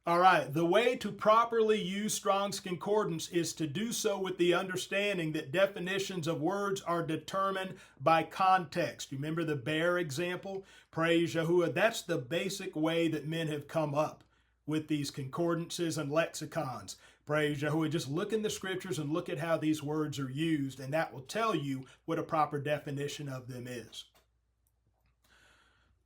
[SPEAKER 1] All right, the way to properly use Strong's Concordance is to do so with the understanding that definitions of words are determined by context. You remember the bear example? Praise Yahuwah. That's the basic way that men have come up with these concordances and lexicons. Praise Yahuwah. Just look in the scriptures and look at how these words are used, and that will tell you what a proper definition of them is.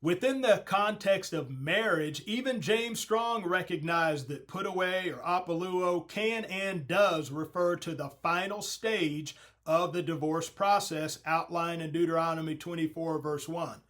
[SPEAKER 1] Within the context of marriage, even James Strong recognized that put away or APOLUO can and does refer to the final stage of the divorce process outlined in Deuteronomy 24, verse 1.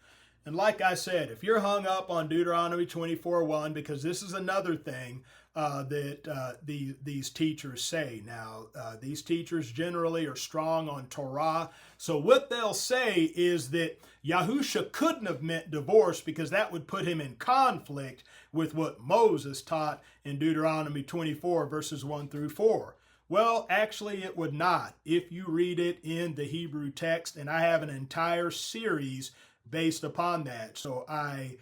[SPEAKER 1] And like I said, if you're hung up on Deuteronomy 24:1, because this is another thing that these teachers say. Now, these teachers generally are strong on Torah. So what they'll say is that Yahusha couldn't have meant divorce because that would put him in conflict with what Moses taught in Deuteronomy 24, verses 1 through 4. Well, actually, it would not if you read it in the Hebrew text, and I have an entire series based upon that. So I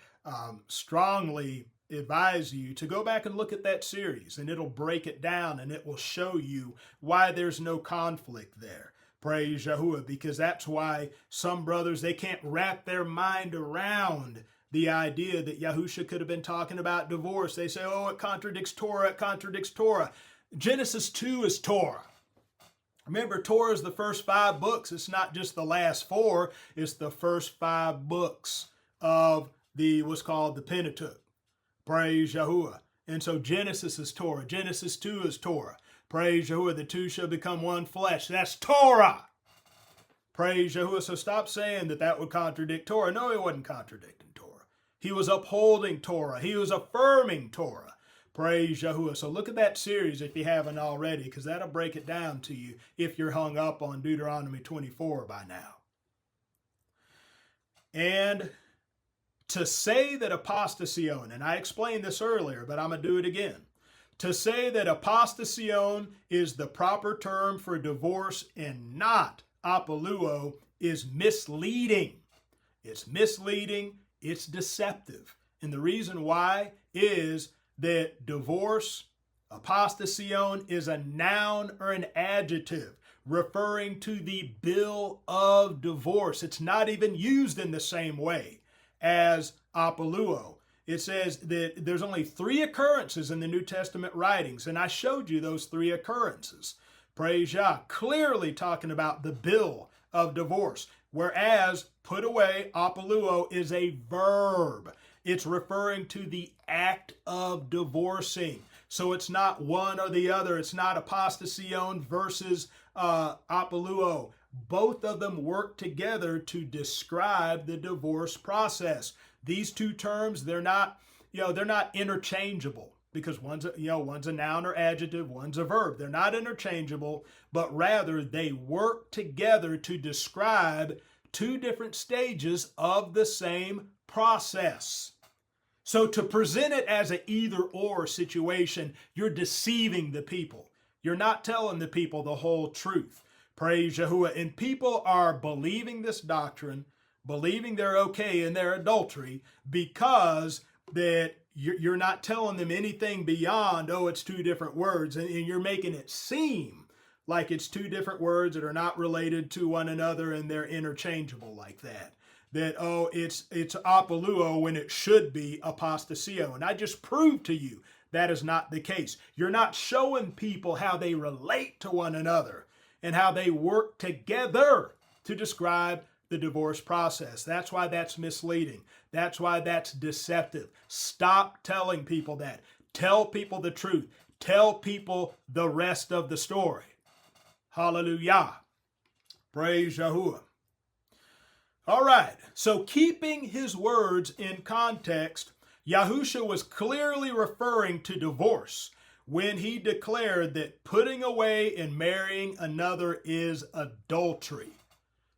[SPEAKER 1] strongly advise you to go back and look at that series, and it'll break it down and it will show you why there's no conflict there. Praise Yahuwah, because that's why some brothers, they can't wrap their mind around the idea that Yahusha could have been talking about divorce. They say, oh, it contradicts Torah, it contradicts Torah. Genesis 2 is Torah. Remember, Torah is the first 5 books. It's not just the last 4. It's the first 5 books of what's called the Pentateuch. Praise Yahuwah. And so Genesis is Torah. Genesis 2 is Torah. Praise Yahuwah. The two shall become one flesh. That's Torah. Praise Yahuwah. So stop saying that would contradict Torah. No, he wasn't contradicting Torah. He was upholding Torah. He was affirming Torah. Praise Yahuwah. So look at that series if you haven't already, because that'll break it down to you if you're hung up on Deuteronomy 24 by now. And to say that apostasion, and I explained this earlier, but I'm going to do it again. To say that apostasion is the proper term for divorce and not APOLUO is misleading. It's misleading. It's deceptive. And the reason why is that divorce, apostasion, is a noun or an adjective referring to the bill of divorce. It's not even used in the same way as APOLUO. It says that there's only 3 occurrences in the New Testament writings, and I showed you those 3 occurrences. Praise Yah, clearly talking about the bill of divorce, whereas put away, APOLUO, is a verb. It's referring to the act of divorcing. So it's not one or the other. It's not apostasion versus APOLUO. Both of them work together to describe the divorce process. These two terms, they're not interchangeable, because one's a noun or adjective, one's a verb. They're not interchangeable, but rather they work together to describe 2 different stages of the same process. So to present it as an either-or situation, you're deceiving the people. You're not telling the people the whole truth. Praise Yahuwah. And people are believing this doctrine, believing they're okay in their adultery, because that you're not telling them anything beyond, oh, it's 2 different words, and you're making it seem like it's 2 different words that are not related to one another and they're interchangeable like that. That, oh, it's APOLUO when it should be apostasio. And I just proved to you that is not the case. You're not showing people how they relate to one another and how they work together to describe the divorce process. That's why that's misleading. That's why that's deceptive. Stop telling people that. Tell people the truth. Tell people the rest of the story. Hallelujah. Praise Yahuwah. All right, so keeping his words in context, Yahusha was clearly referring to divorce when he declared that putting away and marrying another is adultery.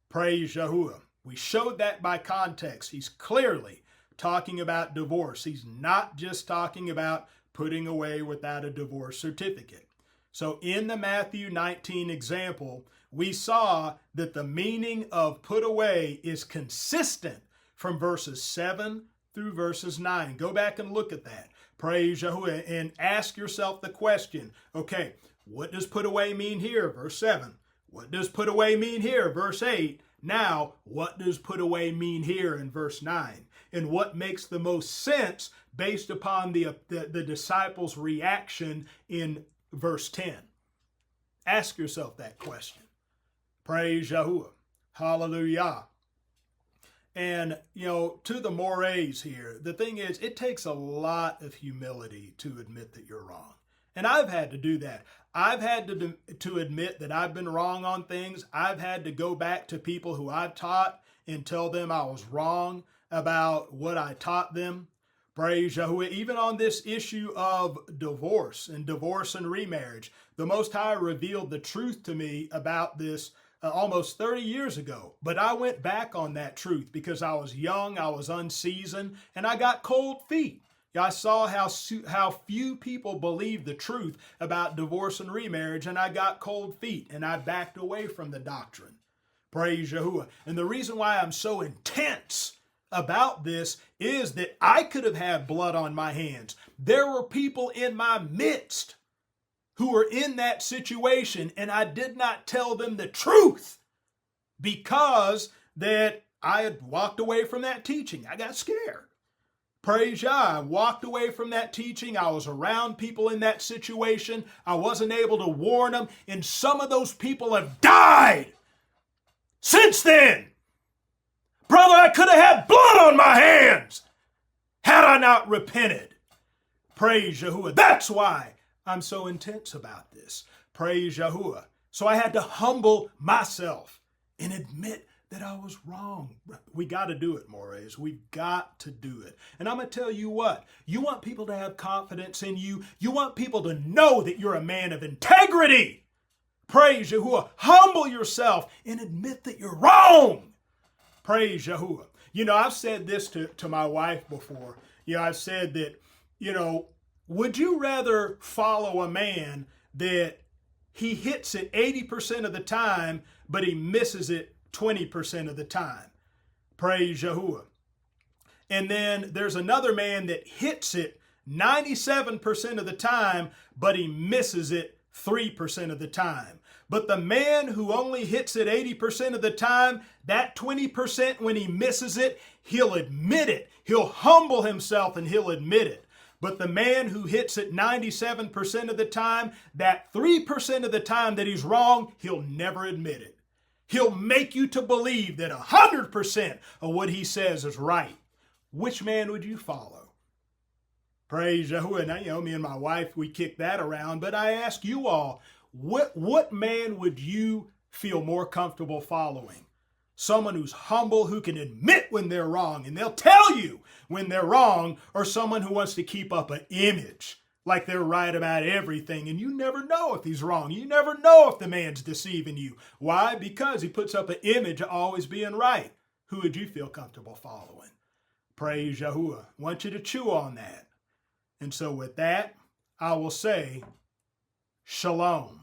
[SPEAKER 1] Praise Yahuwah. We showed that by context. He's clearly talking about divorce. He's not just talking about putting away without a divorce certificate. So in the Matthew 19 example, we saw that the meaning of put away is consistent from verses 7 through verses 9. Go back and look at that. Praise Yahuwah, and ask yourself the question, okay, what does put away mean here? Verse 7. What does put away mean here? Verse 8. Now, what does put away mean here in verse 9? And what makes the most sense based upon the disciples' reaction in verse 10? Ask yourself that question. Praise Yahuwah. Hallelujah. And, to the mores here, the thing is, it takes a lot of humility to admit that you're wrong. And I've had to do that. I've had to admit that I've been wrong on things. I've had to go back to people who I've taught and tell them I was wrong about what I taught them. Praise Yahuwah. Even on this issue of divorce and remarriage, the Most High revealed the truth to me about this almost 30 years ago. But I went back on that truth because I was young, I was unseasoned, and I got cold feet. I saw how few people believed the truth about divorce and remarriage, and I got cold feet, and I backed away from the doctrine. Praise Yahuwah. And the reason why I'm so intense about this is that I could have had blood on my hands. There were people in my midst who were in that situation, and I did not tell them the truth because that I had walked away from that teaching. I got scared. Praise Yah, I walked away from that teaching. I was around people in that situation. I wasn't able to warn them, and some of those people have died since then. Brother, I could have had blood on my hands had I not repented. Praise Yahuwah. That's why I'm so intense about this. Praise Yahuwah. So I had to humble myself and admit that I was wrong. We got to do it, Mores. We've got to do it. And I'm going to tell you what. You want people to have confidence in you. You want people to know that you're a man of integrity. Praise Yahuwah. Humble yourself and admit that you're wrong. Praise Yahuwah. You know, I've said this to my wife before. You know, I've said that, you know, would you rather follow a man that he hits it 80% of the time, but he misses it 20% of the time? Praise Yahuwah. And then there's another man that hits it 97% of the time, but he misses it 3% of the time. But the man who only hits it 80% of the time, that 20% when he misses it, he'll admit it. He'll humble himself and he'll admit it. But the man who hits it 97% of the time, that 3% of the time that he's wrong, he'll never admit it. He'll make you to believe that 100% of what he says is right. Which man would you follow? Praise Yahuwah. Now, you know, me and my wife, we kick that around, but I ask you all, what man would you feel more comfortable following? Someone who's humble, who can admit when they're wrong, and they'll tell you when they're wrong, or someone who wants to keep up an image like they're right about everything, and you never know if he's wrong. You never know if the man's deceiving you. Why? Because he puts up an image of always being right. Who would you feel comfortable following? Praise Yahuwah. I want you to chew on that. And so with that, I will say, Shalom.